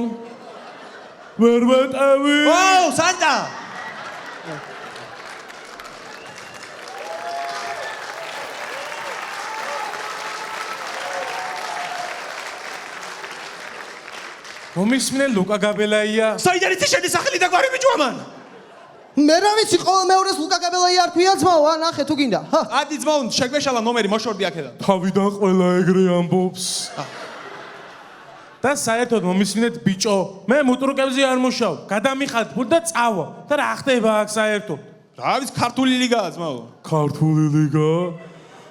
ვერ ვეტევი. ვაუ, სანტა! მომისმენე ლუკა გაბელაია. საიდან იცი შენი სახელი და გვარი ბიჭო ამან? მე რა ვიცი ყოველ მეორეს ლუკა გაბელაია არ ქვია ძმაო, ნახე თუ გინდა. ადი ძმაო, შეგვეშალა ნომერი მოშორდი აქედან. თავიდან ყველა ეგრე ამბობს. და საერთოდ მომისმინეთ ბიჭო, მე მუტრუკებზე არ მუშაობ. გადამიხად ფულ და წავა. და რა ხდება აქ საერთოდ? რა ვიცი, ქართული ლიგაა ძმაო. ქართული ლიგა?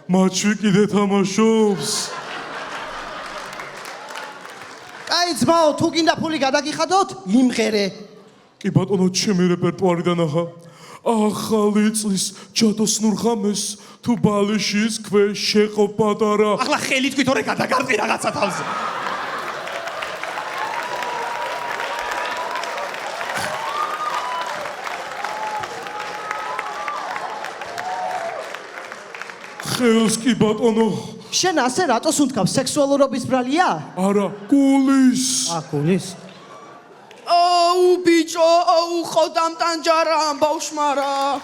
მატჩი კიდე თამაშობს. აი ძმაო, თუ გინდა ფული გადაგიხადოთ, იმღერე. კი ბატონო, ჩემი რეპერტუარიდან ახა. ახალი წლის ჯადოსნურ ღამეს თუ ბალიშის ქვეშ შეყო პატარა. ახლა ხელი თქვით ორე გადაგარყი რაღაცა თავზე. ხელს კი ბატონო. შენ ასე რატოს უთქავ სექსუალურობის ბრალია? არა, გულის. გულის. აუ ბიჭო, აუ ხოდამ ტანჯარამ ბავშვმარა.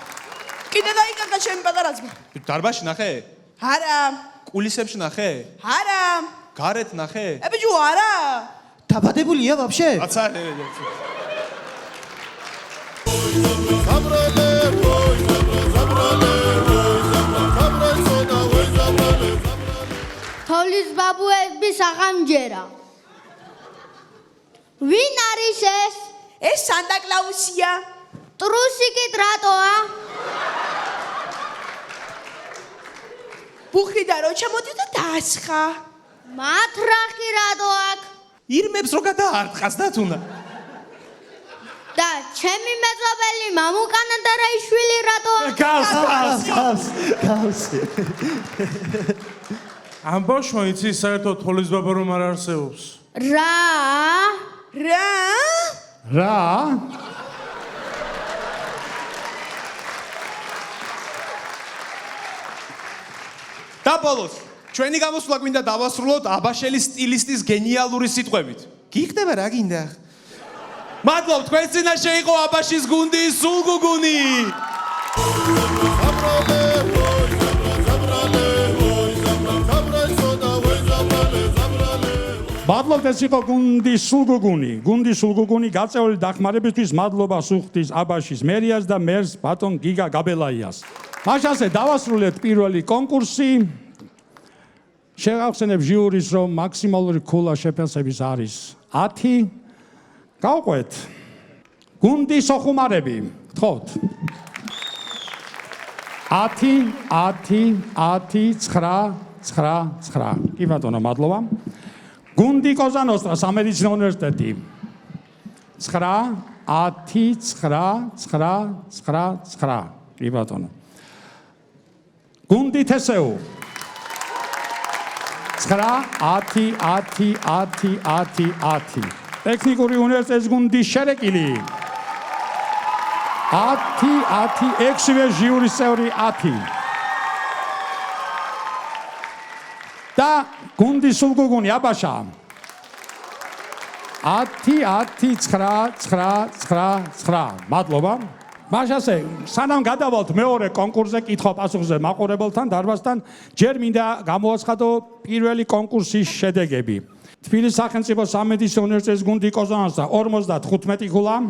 კიდე დაიკარგა ჩემი პატარა ძმა. დარბაში ნახე? არა. კულისებში ნახე? არა. გარეთ ნახე? ბიჭო, არა. დაბადებულია ვაფშე? აცა. თოვლის ბაბუების აღამჯერა. ვინ არის ეს? ეს სანტა კლაუსია. ტრუსიკით რატოა? ბუხიდან რო ჩამოდი და დაასხა. მათრახი რატო აქ? ირმებს რო გადაარტყას და თუნა. და ჩემი მეწობელი მამუკანა დარაიშვილი რატო? გავს. ამბოშმა იცი საერთოდ თოვლის ბაბა რომ არ არსებობს. რა? და ბოლოს, ჩვენი გამოსვლა გვინდა დავასრულოთ აბაშელის სტილისტის გენიალური სიტყვებით. გიხდება რა გინდა? მადლობ, თქვენ წინაშე იყო აბაშის გუნდი სულგუგუნი. მადლობთ, ეს იყო გუნდი სულგუგუნი. გუნდი სულგუგუნი გაწეული დახმარებისთვის მადლობა სუხთის აბაშის მერიას და მერს ბატონ გიგა გაბელაიას. მაშასე დავასრულეთ პირველი კონკურსი. შევახსენებ ჟიურის რომ მაქსიმალური ქულა შეფასების არის 10. გავყვეთ. გუნდი სოხუმარები. გთხოვთ. 10, 10, 10, 9, 9, 9. კი ბატონო, მადლობა. გუნდი კოზანოსტრა სამედიცინო უნივერსიტეტი 9 10 9 9 9 9 კი ბატონო. გუნდი თესეუ 9 10 10 10 10 10 ტექნიკური უნივერსიტეტის გუნდი შერეკილი 10 10 6-ვე ჟიურის წევრი 10 და გუნდი სულგუგუნი აბაშა 10 10 9 9 9 9 მადლობა. მაშასე სანამ გადავალთ მეორე კონკურსზე კითხვა-პასუხზე მაყურებელთან დარბაზთან ჯერ მინდა გამოაცხადო პირველი კონკურსის შედეგები. თბილისის სახელმწიფო სამედიცინო უნივერსიტეტის გუნდი კოზანოსტრა 55 ქულა,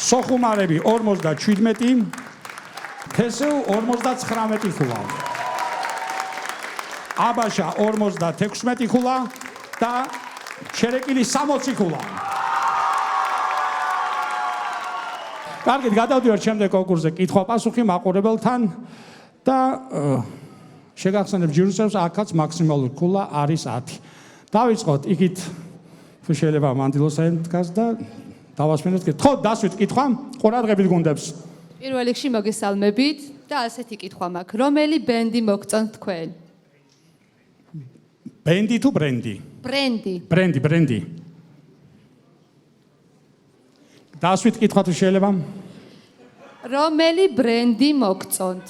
სოხუმარები 57, თესეუ 59 ქულა. აბაშა 56 ქულა და შერეკილი 60 ქულა. კარგით, გადავდივართ შემდეგ კონკურსზე კითხვა-პასუხი მაყურებელთან და შეგახსენებ ჯიურისებს, აქაც მაქსიმალური ქულა არის 10. დავიწყოთ იქით თუ შეიძლება მანდილოსაენ დგას და დავასმინოთ. ხო, დასვით კითხვა ყურადღებით გუნდებს. პირველ რიგში მოგესალმებით და ასეთი კითხვა მაქვს. რომელი ბენდი მოგწონთ თქვენ? ბენდი თუ ბრენდი? ბრენდი. ბრენდი. დასვით კითხვა თუ შეიძლება? რომელი ბრენდი მოგწონთ?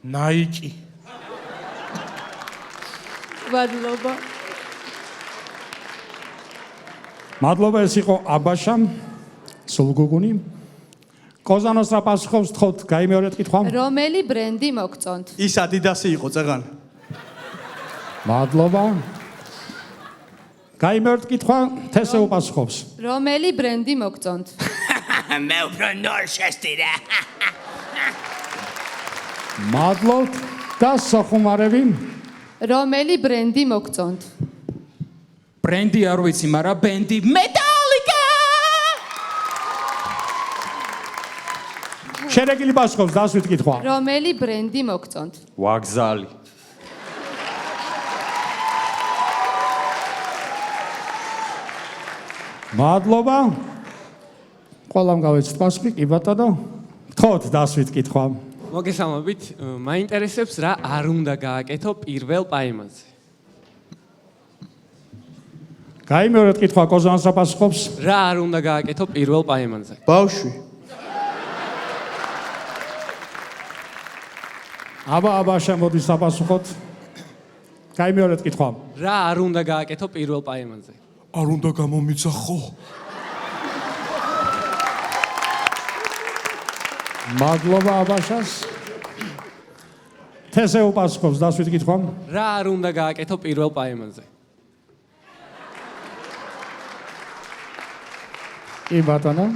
Nike. მადლობა. მადლობა, ეს იყო აბაშა სულგუგუნი. კოზანოს რა პასუხობს თხოვთ, გაიმეორეთ კითხვა? რომელი ბრენდი მოგწონთ? ის Adidas-ი იყო წეგან. მადლობა. გაიმეორეთ კითხვა, თესე უპასუხობს. რომელი ბრენდი მოგწონთ? მე უფრო ნორჩესტი რა. მადლობთ და სახუმარები. რომელი ბრენდი მოგწონთ? ბრენდი არ ვიცი, მაგრამ ბენდი მეტალიკა. შერეგილი პასუხობს, დასვით კითხვა. რომელი ბრენდი მოგწონთ? ვაგზალი. მადლობა. ყველამ გავეცით პასუხი, კი ბატონო. გთხოვთ დასვით კითხვა. მოგესალმებით, მაინტერესებს რა არ უნდა გააკეთო პირველ პაემაზე. გაიმეორეთ კითხვა, კოზანოს რა პასუხობს? რა არ უნდა გააკეთო პირველ პაემაზე? ბავშვი. აბაშა მოდის საპასუხოთ. გაიმეორეთ კითხვა. რა არ უნდა გააკეთო პირველ პაემაზე? არ უნდა გამომიცახო. მადლობა აბაშას. თესე უპასუხობს, დასვით კითხვა. რა არ უნდა გააკეთო პირველ პაემაზე? კი ბატონო.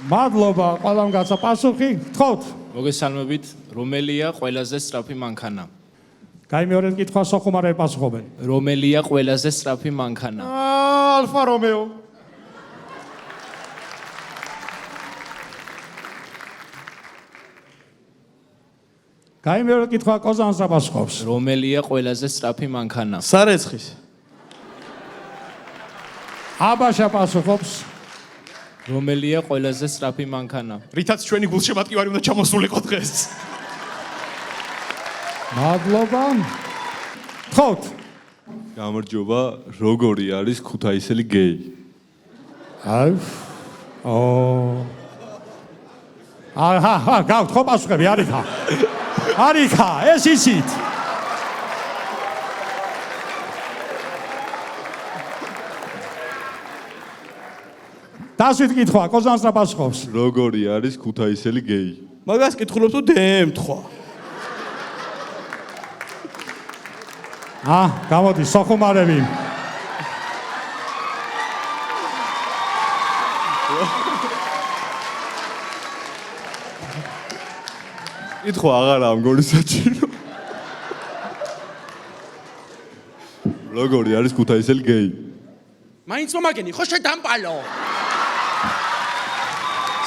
მადლობა, ყველამ გაცა პასუხი. გთხოვთ. მოგესალმებით, რომელია ყველაზე სწრაფი მანქანა? გაიმეორეთ კითხვა, სახუმარები პასუხობენ. რომელია ყველაზე სწრაფი მანქანა? ალფა რომეო. გაიმეორეთ კითხვა, კოზანოს რა პასუხობს? რომელია ყველაზე სწრაფი მანქანა? სარეცხის. აბაშა პასუხობს. რომელია ყველაზე სწრაფი მანქანა? რითაც ჩვენი გულშემატკივარი უნდა ჩამოსულიყო დღეს. მადლობა. გთხოვთ. გამარჯობა, როგორი არის ქუთაისელი გეი? გავთ ხო პასუხები არიქა. არიქა, ეს იცით. დასვით კითხვა, კოზანოს რა პასუხობს? როგორი არის ქუთაისელი გეი? მაგას კითხულობ თუ დემთხვა. გამოდის სახუმარები. კითხვა აღარა მგონი საჭირო. როგორი არის ქუთაისელი გეი? მაინც მომაგენი, ხო შედამპალო.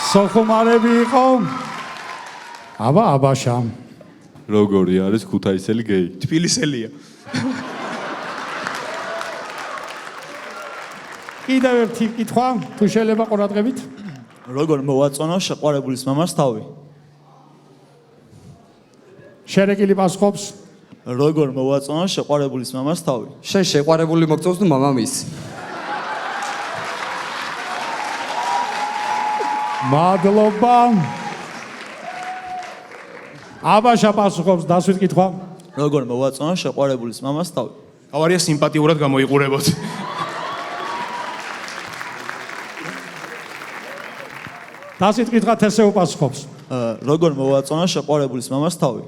სახუმარები იყო. აბაშა. როგორი არის ქუთაისელი გეი? თბილისელია. კიდევ ერთი კითხვა, თუ შეიძლება ყურადღებით. როგორ მოვაწონო შეყვარებულის მამას თავი? შერეგილი პასუხობს. როგორ მოვაწონო შეყვარებულის მამას თავი? შენ შეყვარებული მოგწონს თუ მამამის? მადლობა. აბაშა პასუხობს, დასვით კითხვა. როგორ მოვაწონო შეყვარებულის მამას თავი? ავარია სიმპათიურად გამოიყურებოთ. დასვით კითხვა, თესე უპასუხობს. როგორ მოვაწონო შეყვარებულის მამას თავი?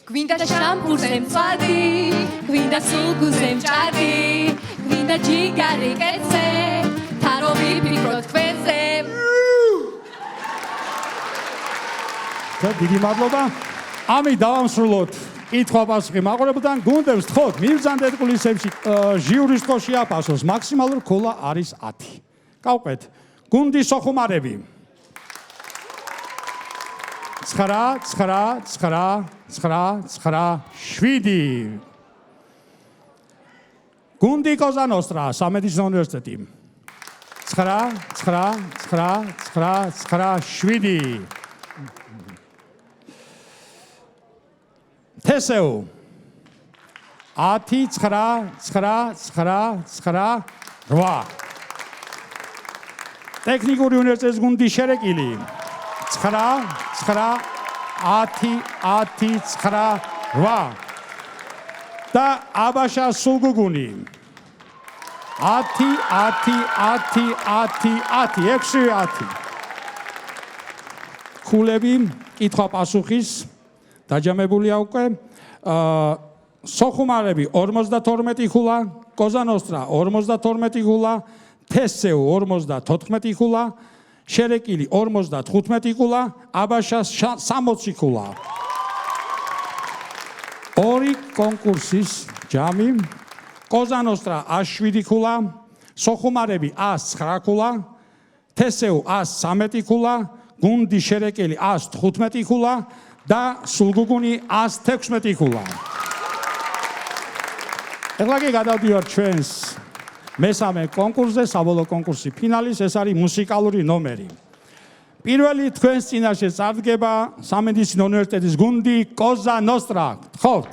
გვინდა შამპურზე მწვადი, გვინდა სულგუზე მჭადი, გვინდა ჯიგარი კეცე, თარო ვიფიქროთ თქვენზე. დიდი მადლობა. ამით დავამსრულოთ კითხვა-პასუხი მაყურებელთან. გუნდებს გთხოვთ, მივბრძანდეთ კულისებში, ჟიურის თქო შეაფასოს. მაქსიმალური ქულა არის 10. გავყვეთ. გუნდის სახუმარები. 7. გუნდი კოზა ნოსტრა, სამედიცინო უნივერსიტეტი. 7. თესეუ 10. ტექნიკური უნივერსიტეტის გუნდი შერეკილი 9. და აბაშა სულგუგუნი 10. ქულები კითხვა-პასუხის დაჯამებულია უკვე. სოხუმარები 52 ხულა, კოზა ნოსტრა 52 ხულა, თესეუ 54 ხულა, შერეკილი 55 ხულა, აბაშა 60 ხულა. ორი კონკურსის ჯამი. კოზა ნოსტრა 107 ხულა, სოხუმარები 109 ხულა, თესეუ 113 ხულა, გუნდი შერეკილი 115 ხულა და სულგუგუნი 116 ხულა. ეხლა კი გადავდივართ ჩვენს მესამე კონკურსზე, საბოლოო კონკურსი ფინალის, ეს არის მუსიკალური ნომერი. პირველი თქვენს წინაშე წარდგება სამედიცინო უნივერსიტეტის გუნდი კოზა ნოსტრა. გთხოვთ.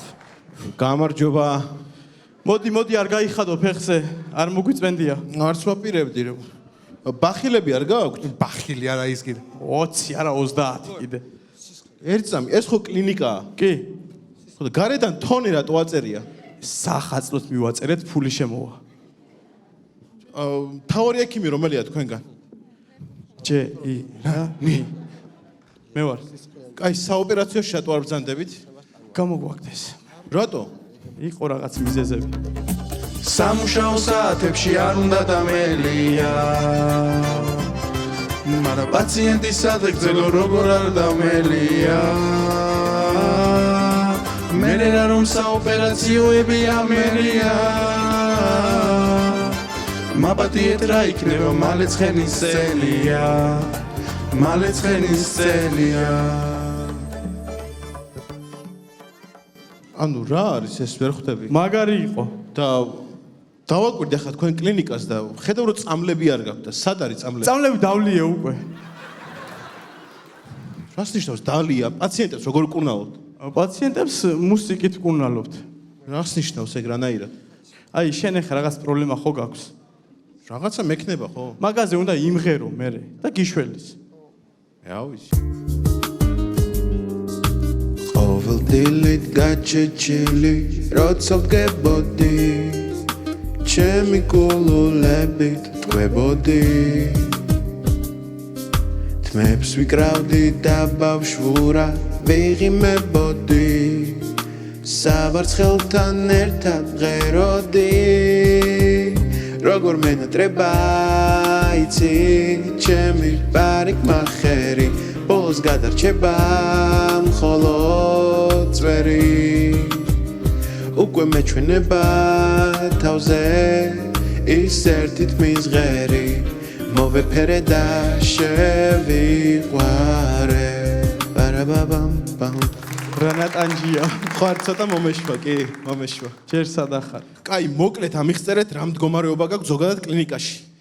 გამარჯობა. მოდი არ გაიხადო ფეხზე, არ მოგვიწვენდია. არც ვაპირებდი რომ ბახილები არ გააქვთ? ბახილი არა ის კიდე. 20 არა 30 კიდე. ერთ წამი, ეს ხო კლინიკაა? კი. ხო და გარედან თონე რატო აწერია? სახაცნოთ მივაწერეთ, ფული შემოვა. თავარი ექიმი რომელია თქვენგან? ჯეირანი. მე ვარ. კაი, საოპერაციო შატო არ ბრძანდებით? გამოგვაგდეს. რატო? იყო რაღაც მიზეზები. სამუშაო საათებში არ უნდა დამელია მაგრამ პაციენტის სადღეგრძელო როგორ არ დამელია მერე რა რომ საოპერაციოები ამერია მაპატიეთ რა იქნება მალე ცხენის წელია მალე ცხენის წელია ანუ რა არის ეს ვერ ხვდები? მაგარი იყო და დავაკვირდი ახლა თქვენ კლინიკას და ხედავ რომ წამლები არ გაქვთ და სად არის წამლები? წამლები დავლია უკვე. რას ნიშნავს დალია? პაციენტებს როგორ კურნალობთ? პაციენტებს მუსიკით კურნალობთ. რას ნიშნავს ეგ რანაირად? აი შენ ახლა რაღაც პრობლემა ხო გაქვს? რაღაცა მექნება ხო? მაგაზე უნდა იმღერო მერე და გიშველის. რა ვიცი. ყოველ დილით გაჩეჩილი როცა ვდგებოდი ჩემი კულულებით ტყვებოდი თმებს ვიკრავდი და ბავშვურა ვიღიმებოდი საბარცხელთან ერთად ღეროდი როგორ მენატრება იცი ჩემი პარიკმა ხერი ბოლოს გადარჩება მხოლოდ წვერი უკვე მეჩვენება თავზე ის ერთით მიზღერი მოვეფერე და შევიყვარე პარაბაბამ პამ რანატანჯია ხარ ცოტა მომეშვა კი მომეშვა ჯერ სადახარ კაი მოკლედ ამიხსწერეთ რა მდგომარეობა გაქვს ზოგადად კლინიკაში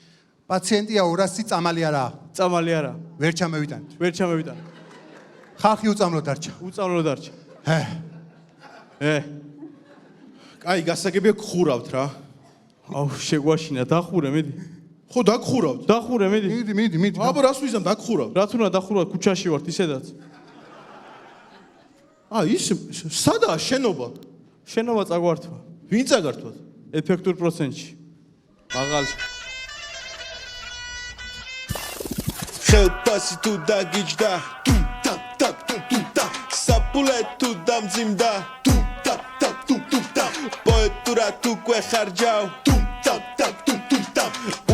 პაციენტია 200 წამალი არა წამალი არა ვერ ჩამევიტანეთ ვერ ჩამევიტან ხალხი უწამლო დარჩა უწამლო დარჩა კაი გასაგებია გხურავთ რა აუ შეგვაშინა დახურე მიდი ხო დაგხურავთ დახურე მიდი მიდი აბა რას ვიზამ დაგხურავ რა თუნდა დახურავ ქუჩაში ვართ ისედაც ის სადაა შენობა შენობა წაგვართვა ვინ წაგართვათ ეფექტურ პროცენტში მაღალში ხელფასი თუ დაგიჯდა თუმ ტა ტა თუმ ტა საფულე თუ დამძიმდა თუმ ტა ტა თუმ ტა პოეტურა თუ კვეხარჯავ თუმ ტა ტა თუმ ტა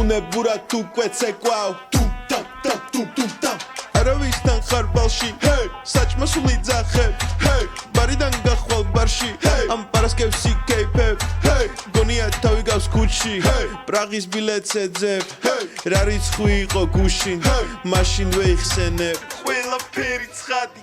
უნებურა თუ კვეცეკვავ თუმ ტა ტა თუმ ტა არავისთან ხარ ბალში ჰეი საჭმასული ძახე ჰეი ბარიდან გახვალ ბარში ამ პარასკევს იკეიფებ ჰეი გონია თავი გავს ქუჩში ჰეი პრაღის ბილეთს ეძებ ჰეი რა რიცხვი იყო გუშინ მაშინ ვეიხსენებ ყველაფერი ცხადი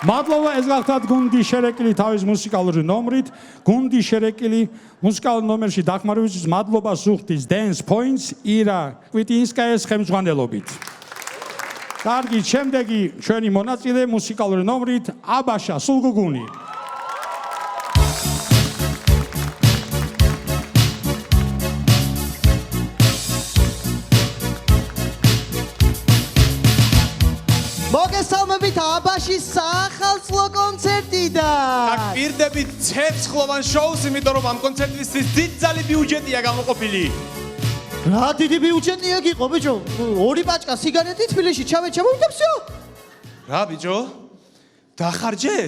მადლობა, ეს გახლავთ გუნდი შერეკილი თავის მუსიკალური ნომრით. გუნდი შერეკილი მუსიკალურ ნომერში დახმარებისთვის მადლობა სუხთის Dance Points ირა კვიტინსკაიას ხელმძღვანელობით. კარგი, შემდეგი ჩვენი მონაწილე მუსიკალური ნომრით აბაშა სულგუგუნი. მოგესალმებით აბაშის საახალწლო კონცერტიდან. პირდებით ცეცხლოვან შოუს, იმიტომ რომ ამ კონცერტისთვის დიდძალი ბიუჯეტია გამოყოფილი. რა დიდი ბიუჯეტია გიყო ბიჭო? ორი პაჭკა სიგარეტი თბილისში ჩამოვიდებსო? რა ბიჭო? დახარჯე?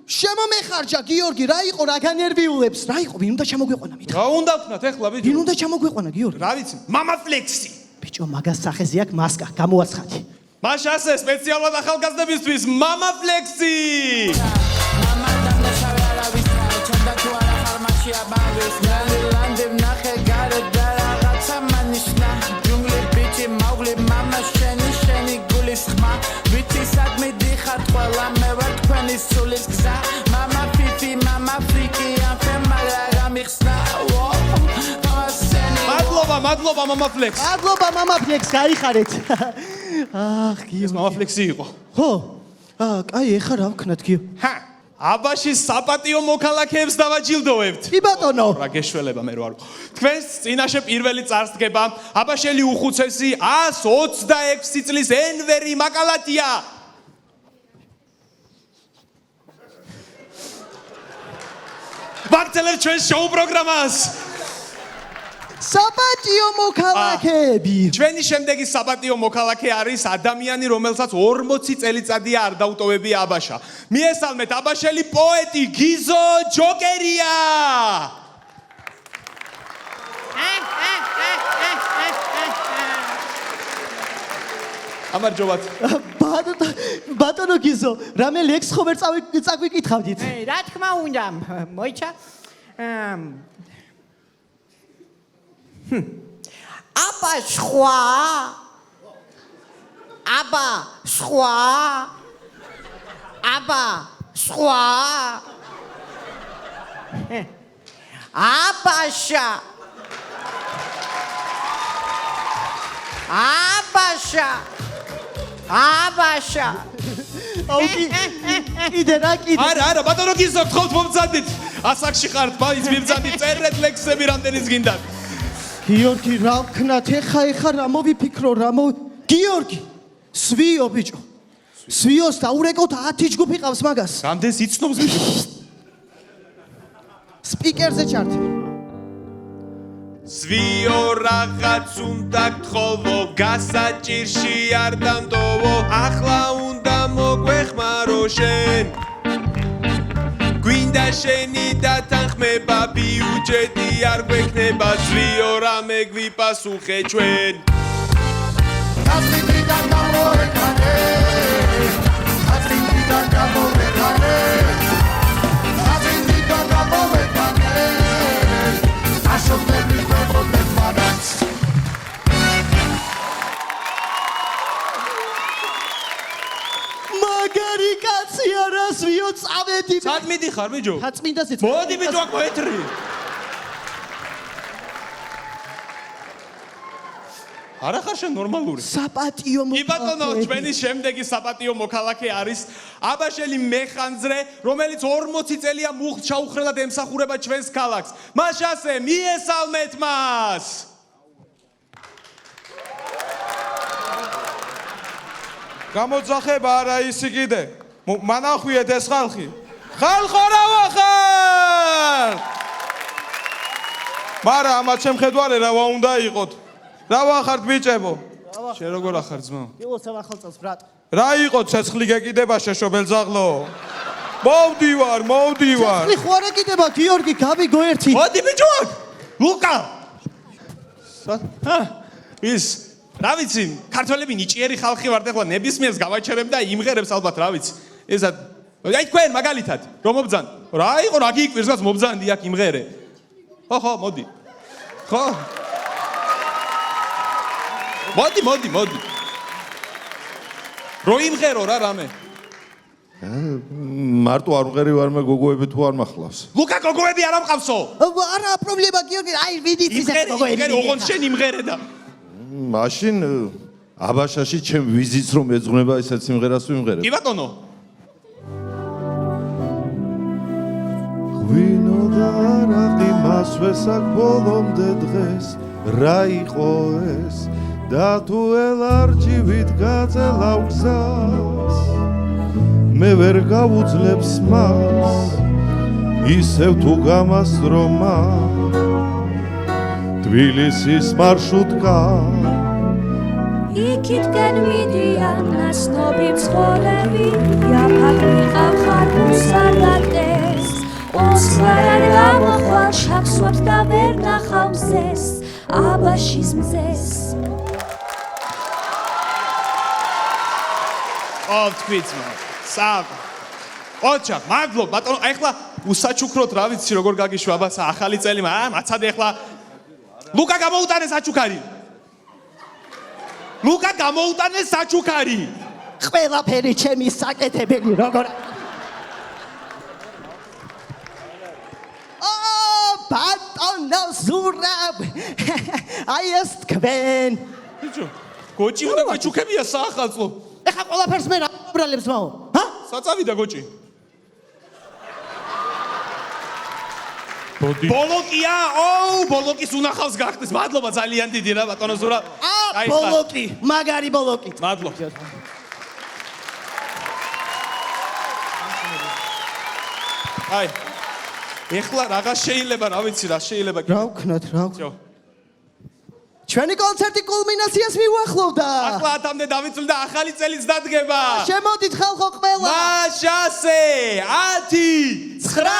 შემომეხარჯა გიორგი, რა იყო რა განერვიულებს? რა იყო, ვინ უნდა ჩამოგვიყვანა მითხრა? რა უნდა ვქნათ ახლა ბიჭო? ვინ უნდა ჩამოგვიყვანა გიორგი? რა ვიცი, მამა ფლექსი. ბიჭო, მაგას სახეზე აქვს მასკა, გამოაცხადი. მაშ ასე სპეციალურად ახალგაზრდებისთვის მამა ფლექსი. მადლობა მამა ფლექს. მადლობა მამა ფლექს, გაიხარეთ. აх, ეს მამა ფლექსი იყო. ხო. კაი, ეხა რა ვქნათ გიო? აბაშის საპატიო მოქალაქეებს დავაჯილდოვებთ. კი ბატონო. რა გეშველება მე რო არ. თქვენს წინაშე პირველი წარსდგება აბაშელი უხუცესი 126 წლის ენვერი მაკალათია. ვაგრძელებთ ჩვენ შოუ პროგრამას. საპატიო მოქალაქეები. ჩვენი შემდეგი საპატიო მოქალაქე არის ადამიანი, რომელსაც 40 წელიწადია არ დაუტოვებია აბაშა. მიესალმეთ აბაშელი პოეტი გიზო ჯოკერია. ამარჯობათ. ბატონო გიზო, რამე ლექს ხომ ვერ წაგვიკითხავდით? რა თქმა უნდა, მოიცა. აბა სხვა აბაშა აუ კიდე არა ბატონო გიზო გთხოვთ მომძანდით ასაკში ხართ მაინც მიმძანდით წერეთ ლექსები რამდენიც გინდათ გიორგი რა ვქნათ ეხა რა მოვიფიქრო გიორგი სვიო ბიჭო სვიოს დაურეკოთ 10 ჯგუფი ყავს მაგას რამდენს იცნობს ბიჭო სპიკერზე ჩართი სვიო რაღაც უნდა გთხოვო გასაჭირში არ დამდოვო ახლა უნდა მოგვეხმარო შენ გვინდა შენი დათანხმება ბიუჯეტი არ გვექნება სვიო რამე გვიპასუხე ჩვენ აზრიდან გამოვეკანე აზრიდან გამოვეკანე აზრიდან გამოვეკანე აშობები გვებოდნენ მანაც მაგარი კაცი არა სვიო წავედი სად მიდიხარ ბიჭო ხაწმინდაზე მოდი ბიჭო აქ მოეთრი არა ხარ შენ ნორმალური საპატიო კი ბატონო ჩვენი შემდეგი საპატიო მოქალაქე არის აბაშელი მეხანძრე რომელიც 40 წელია მუხტ ჩაუხრელად ემსახურება ჩვენს ქალაქს მას ასე მიესალმეთ მას გამოძახება არა ისი კიდე მანახვიეთ ეს ხალხი ხალხო რა ვახარ მარა ამათ შემხედვარე რა უნდა იყოთ რა ვახართ ბიჭებო შენ როგორ ახარ ძმა იო სამახალწელს ბრატ რა იყო ცეცხლი გეკიდება შეშობელ ზაღლო მოვდივარ ცეცხლი ხო არა კიდება გიორგი გავიგო ერთი მოდი ბიჭო ლუკა ის რა ვიცი ქართველები ნიჭიერი ხალხი ვართ ახლა ნებისმიერს გავაჩერებ და იმღერებს ალბათ რა ვიცი ესა აი თქვენ მაგალითად რომ მობძან რა იყო რა გიკვირს მობძანდი აქ იმღერე ხო მოდი ხო მოდი რო იმღერო რა რამე მარტო არ მღერი ვარ მე გოგოები თუ არ მახლავს. ლუკა გოგოები არ ამყავსო? არა პრობლემა გიორგი, აი ვიდით ის იმღერე, ოღონდ შენ იმღერე და. მაშინ აბაშაში ჩემ ვიზიც რომ ეძღვნება ესეც სიმღერას ვიმღერებ. კი ბატონო. ღვინო და არაყი მასვეს აქ ბოლომდე დღეს რა იყო ეს და თუ ელარჯივით გაწელავ გზას მე ვერ გავუძლებს მას ისევ თუ გამასრომა თბილისის მარშრუტკა იქითკენ მიდიან ნაცნობი მცხოვრები იაფაღნიყავ ხარბუსადატეს ოსლარად გამოხვალ ჩაქსვათ და ვერ ნახავ მზეს აბაშის მზეს თქვით სამ ოჩა მადლობ ბატონო ახლა უსაჩუქროთ რა ვიცი როგორ გაგიშვა აბასა ახალი წელი მაცადე ახლა ლუკა გამოუტანე საჩუქარი ლუკა გამოუტანე საჩუქარი ყველაფერი ჩემი საკეთებელი როგორ ბატონო ზურაბ აი ეს თქვენ ბიჭო გოჭი უნდა გაჩუქებია საახალწლო ეხა ყველაფერს მე რა უბრალებს მაო ჰა საწავიდა გოჭი ბოლოკია ბოლოკის უნახავს გახდეს მადლობა ძალიან დიდი რა ბატონო ზურაბ ბოლოკი მაგარი ბოლოკი მადლობა აი ეხლა რაღაც შეიძლება რა ვიცი რა შეიძლება რა ვქნათ ჩვენი კონცერტი კულმინაციას მივახლოვდა ახლა 10-მდე დავიცვლი და ახალი წელიც დადგება შემოდით ხალხო ყველა მაშასე 10 9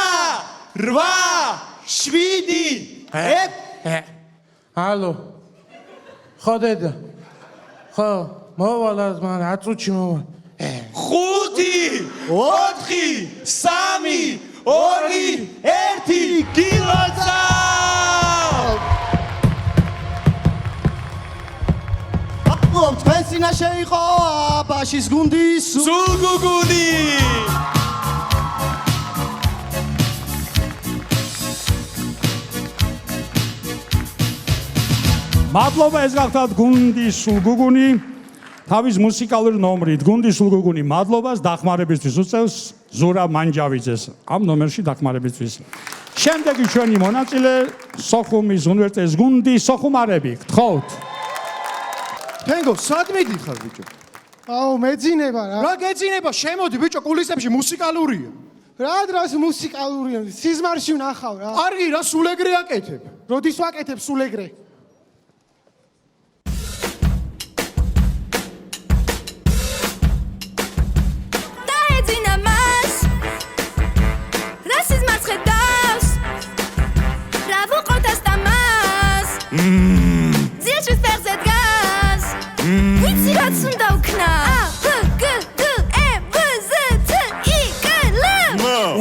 8 7 ალო ხო დედა ხო მოვალ მან 10 წუთში მოვალ 5 4 3 2 1 გილოცა თქვენ წინაშე იყო აბაშის გუნდი სულგუგუნი მადლობა ეს გახდათ გუნდი სულგუგუნი თავის მუსიკალური ნომრით გუნდი სულგუგუნი მადლობას დახმარებისთვის უწევს ზურაბ მანჯავიძეს ამ ნომერში დახმარებისთვის შემდეგი ჩვენი მონაწილე სოხუმის უნივერსიტეტის გუნდი სოხუმარები გთხოვთ თენგო, სად მიდიხარ ბიჭო? აუ, მეძინება რა. რა გეძინება? შემოდი ბიჭო, კულისებში მუსიკალურია. რა დრას მუსიკალურია? სიზმარში ვნახავ რა. კარგი, რა სულ ეგრე აკეთებ. როდის ვაკეთებ სულ ეგრე? დაეძინა მას. რა სიზმარს ხედავს? რა ვუყოთ ასტამას? ძილშის ფეხზე დგას. ვიცი რაც უნდა ვქნა.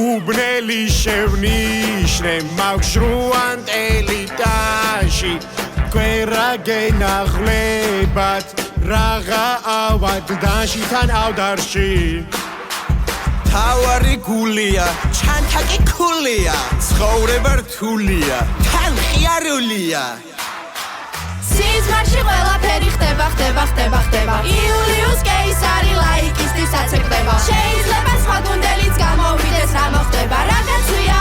უბნელი შევნიშნე მაგშრუანტელი ტაში კვერა გენაღლებად რაღა ავად დაშიდან ავდარში თავარი გულია ჩანთაკი ქულია ცხოვრება რთულია თან ხიარულია სიზმარში ყველაფერი ხდება იულიუს კეისარი ლაიკისტის აცეკვდება შეიძლება სხვა გუნდელიც გამოვიდეს რა მოხდება რაღაცვია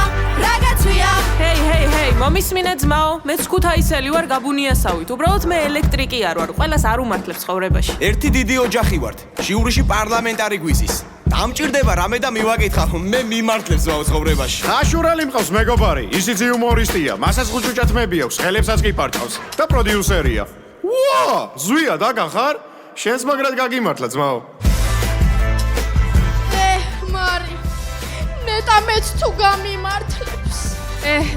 ჰეი მომისმინე ძმაო მეც ქუთაისელი ვარ გაბუნიასავით უბრალოდ მე ელექტრიკი არ ვარ ყველას არ უმართლებს ცხოვრებაში ერთი დიდი ოჯახი ვართ ჟიურიში პარლამენტარი გვიზის დამჭირდება რამე და მივაკითხავ მე მიმართლებს ზავ ცხოვრებაში აშურალი მყავს მეგობარი ისიც იუმორისტია მასაც ხუჭუჭათმები აქვს ხელებსაც კი პარჭავს და პროდიუსერია ვა ზვია დაგახარ შენს მაგრად გაგიმართლა ძმაო მარი ნეტამეც თუ გამიმართლებს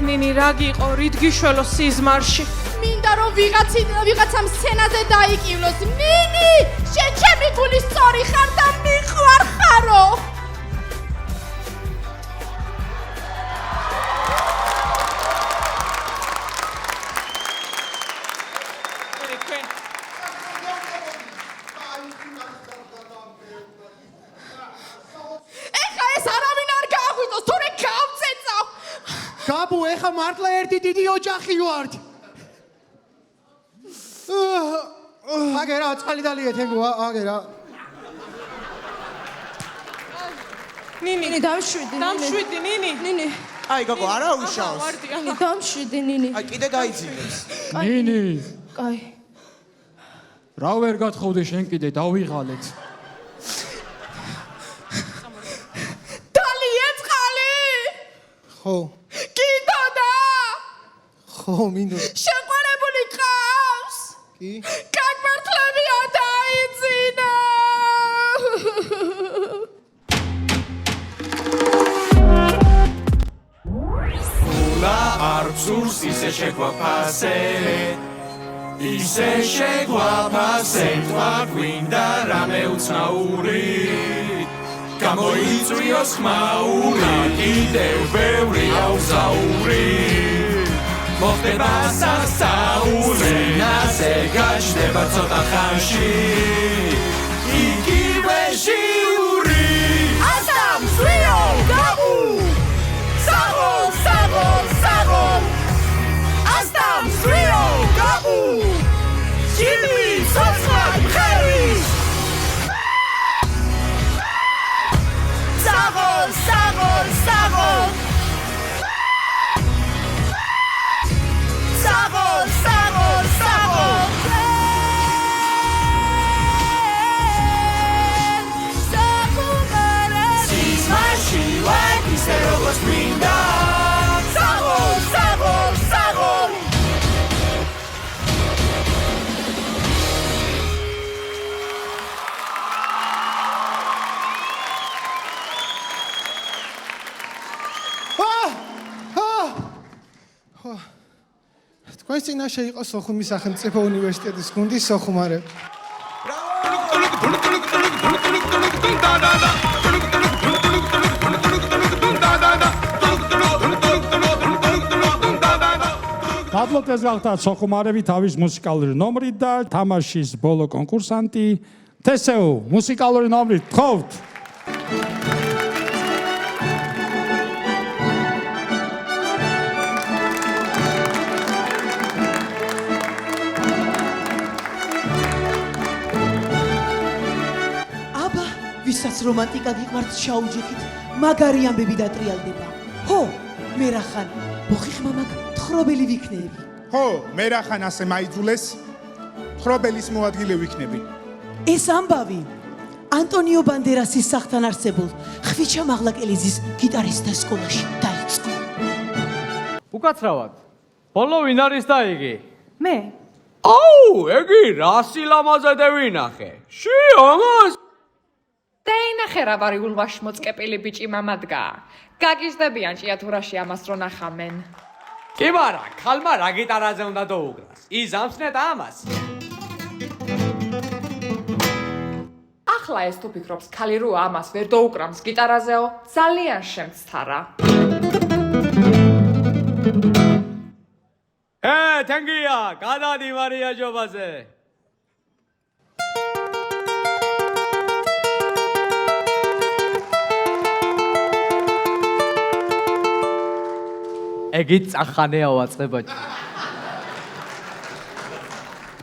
ნინი რა გიყო რით გიშველო სიზმარში მინდა რომ ვიღაცამ სცენაზე დაიკივლოს ნინი შენ ჩემი გულის სწორი ხარ და მიყვარხარო გაბუ, ეხა მართლა ერთი დიდი ოჯახი ვართ. აგერა, წყალი დალიე თენგო, აგერა. ნინი, დამშვიდი, ნინი. აი, გოგო, არა უშავს. ნინი, დამშვიდი, ნინი. აი, კიდე გაიძინებს. ნინი, კაი. რა ვერ გათხოვდი შენ კიდე დავიღალეთ. დალიე წყალი! ხო. კიდოდა! ხო, მინდო. შეყვარებული ყავს! კი? კაკმართლებია დაიძინა! Ula arțurs ise shekwapase Ise shekwapase Tva gwinda rame utsnauri Gamoitsuios khmauri Gideu bevri auzauri Moxteba sasauri Nase gachdeba tsota khanshi Igive shiuri Astam svio gabu! Sago! Astam svio gabu! Jimmy, Sotsman, Harris! Sago! Sismashi like ise rogos gwinda Sago! თქვენს წინაშე იყო სოხუმის სახელმწიფო უნივერსიტეტის გუნდის სოხუმარები. მადლობთ ეს გახდათ სოხუმარები თავის მუსიკალური ნომრით და თამაშის ბოლო კონკურსანტი თესეუ მუსიკალური ნომრით თხოვთ. აბა, ვისაც რომანტიკა გიყვართ შაუჯიქით, მაგარი ამბები დატრიალდება. ხო, მე რა ხან, ბოხიხმა მაგ თხრობელი ვიქნები. ხო, მე რა ხან ასე მაიძულეს, თხრობელის მოადგილე ვიქნები. ეს ამბავი ანტონიო ბანდერასის სახთან არსებულ ხვიჩა მაღლაკელიძის გიტარისტთა სკოლაში დაიწყო. უკაცრავად. ბოლო ვინ არის და იგი? მე. აუ, ეგი რა სილამაზე ვინახე. შიომას დაინახე რა ვარი ულვაში მოწყეპილი ბიჭი მამადგა. გაგიზდებიან ჭიათურაში ამას რო ნახამენ. კი მარა, ხალმა რა გიტარაზე უნდა დაუგრას. იზამსნეთ ამას. ახლა ეს თუ ფიქრობს ხალი რო ამას ვერ დაუკრამს გიტარაზეო, ძალიან შემცთარა. თენგია, გადადი მარია ჯობაზე. ეგი წახანეა ვაწყებაჭი.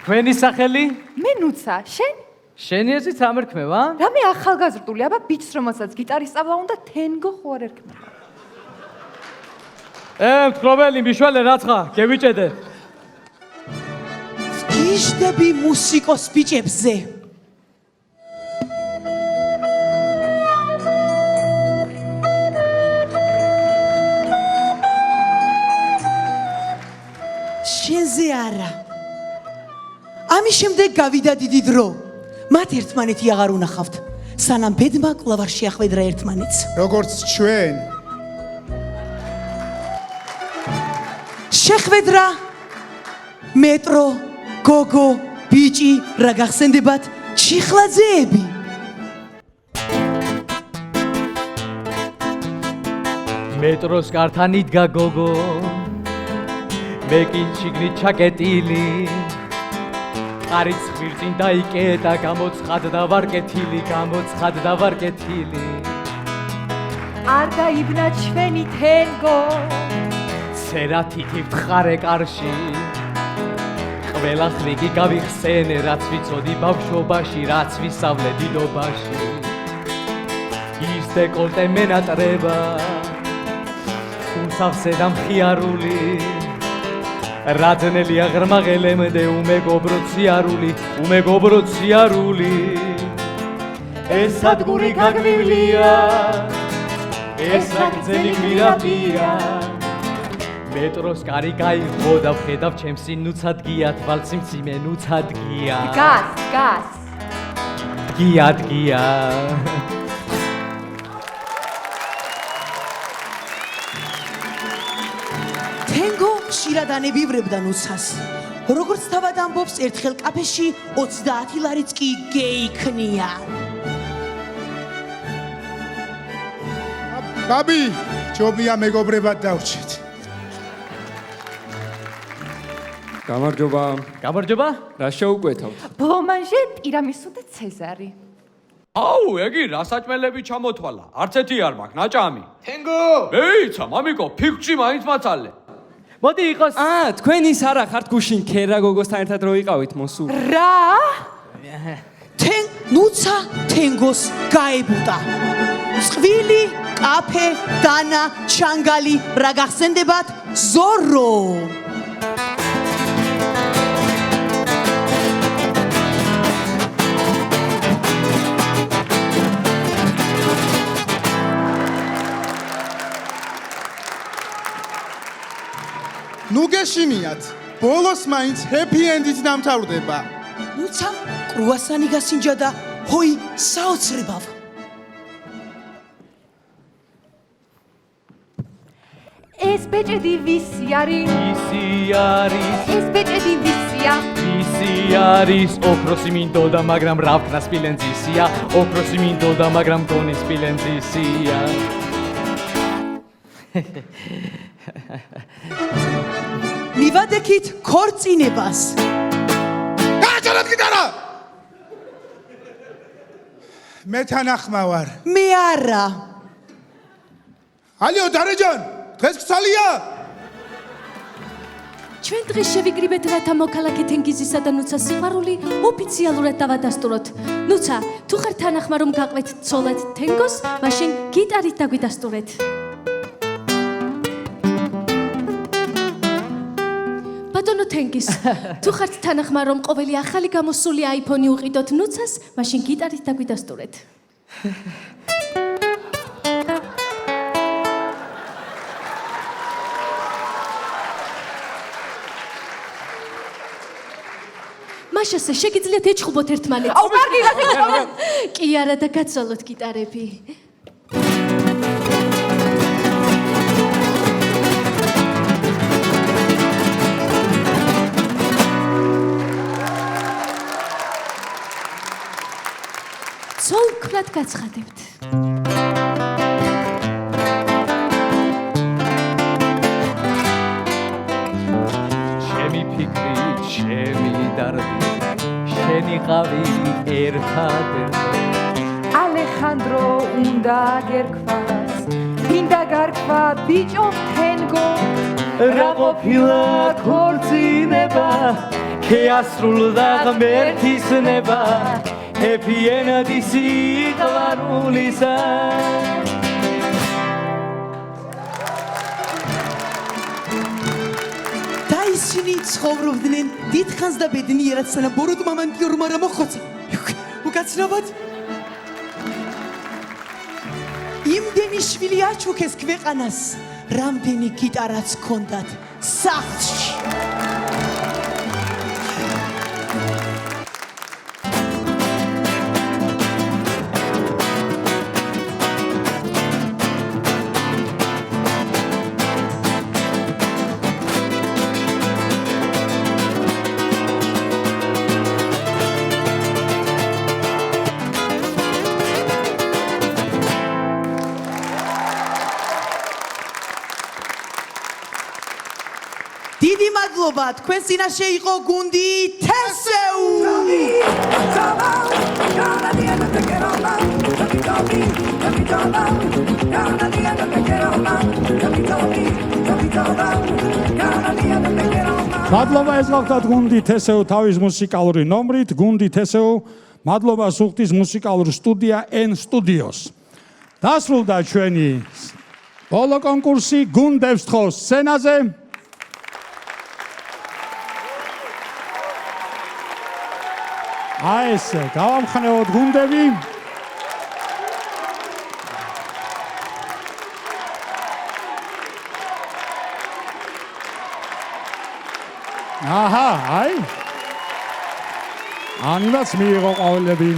თქვენი სახელი? მე ნუცა, შენ? შენი ეზით რამ ერქმევა? რამე ახალგაზრდული, აბა ბიჭს რომელსაც გიტარი სწავლა უნდა თენგო ხო არ ერქმევა. მთხრობელი მიშველე რაცხა, გევიჭედე. გიჟდები მუსიკოს ბიჭებზე. შენზე არა. ამის შემდეგ გავიდა დიდი დრო. მათ ერთმანეთი აღარ უნახავთ. სანამ ბედმა კვლავ არ შეახვედრა ერთმანეთს. როგორც ჩვენ. შეხვედრა მეტრო, გოგო, ბიჭი, რა გახსენდებათ? ჩიხლაძეები. მეტროს კართან იდგა გოგო. მე კი შიგნით ჩაკეტილი. არიც ხვირწინ დაიკეტა, გამოცხადდა ვარკეთილი. არ დაიბნა ჩვენი თენგო, წერა თითივ ხარე კარში ყველა ხრიგი გავიხსენე რაც ვიცოდი ბავშვობაში რაც ვისავლე დიდობაში ის დეკოლტე მენატრება თუმცავსე და მხიარული რაძნელია ღრმაღელემდე უმეგობრო ციარული ეს სადგური გაგმივლია ეს რაგზელი გვირაბია მეტროს კარი გაიღო და ვხედავ ჩემსი ნუცად გია თვალცი მძიმე ნუცად გია გას გია თენგო ხშირად ანებივრებდა ნუცას როგორც თავად ამბობს ერთხელ კაფეში 30 ლარიც კი გეიქნია ბაბი ჯობია მეგობრებად დავრჩეთ გამარჯობა რა შეუკვეთავთ ბლომანჟე ტირამისუ და ცეზარი აუ ეგი რა საჭმელები ჩამოთვალა არც ერთი არ მაქვს ნაჭამი თენგო მეიცა მამიკო ფიქჭი მაინც მაცალე მოდი იყოს თქვენ ის არა ხართ გუშინ ქერა გოგოსთან ერთად რო იყავით მოსულ რა ნუცა თენგოს გაებუტა წვილი კაფე დანა ჩანგალი რა გახსენდებათ ზორო ნუ გეშინიათ ბოლოს მაინც ჰეპი ენდით დამთავრდება ნუცამ კრუასანი გასინჯა და ჰოი საოცრებავ ეს ბეჭედი ვისი არის ეს ბეჭედი ვისია ისი არის ოქროსი მინდოდა მაგრამ რა ვქნა სპილენძისია ოქროსი მინდოდა მაგრამ გონი სპილენძისია მივადექით ქორწინებას გააჩერეთ გიტარა მე თანახმა ვარ მე არა ალიო დარეჯან დღეს გცალია ჩვენ დღეს შევიკრიბეთ რათა მოქალაქე თენგიზისა და ნუცას სიყვარული ოფიციალურად დავადასტუროთ ნუცა თუ ხარ თანახმა რომ გაყვეთ ცოლად თენგოს მაშინ გიტარით დაგვიდასტურეთ ბატონო თენგიზ თუ ხართ თანახმა რომ ყოველი ახალი გამოსული აიფონი უყიდოთ ნუცას მაშინ გიტარით დაგვიდასტურეთ მაშასე შეგიძლიათ ეჩხუბოთ ერთმანეთს აუ კარგი რა კი არა და გაცვალოთ გიტარები ცოლ-ქმრად გაცხადებთ ჩემი ფიქრი ჩემი დარდი შენი ყავი ერთადერთი ალეხანდრო უნდა გერქვას მინდა გარქვა ბიჭო თენგო რა ყოფილა ქორწინება ქეასრულდა ღმერთის ნება ჰეპი ენდი სიყვარულისა და ისინი ცხოვრობდნენ დიდხანს და ბედნიერად სანამ ბოროტ მამანტიორმა რა მოხოცა უკაცრავად იმდენი შვილი აჩუქეს ქვეყანას რამდენი გიტარაც ჰქონდათ სახლში დიდი მადლობა თქვენ წინაშე იყო გუნდი თესეუ Don't მადლობა ეს გახლავთ გუნდი თესეო თავის მუსიკალური ნომრით, გუნდი თესეო მადლობა სუხთის მუსიკალურ სტუდია N Studios. დასრულდა ჩვენი ბოლო კონკურსი, გუნდებს თხოვს სცენაზე. აი ესე, გავამხნევოთ გუნდები. აჰა, აი. ანიმაც მიიღო ყოველები.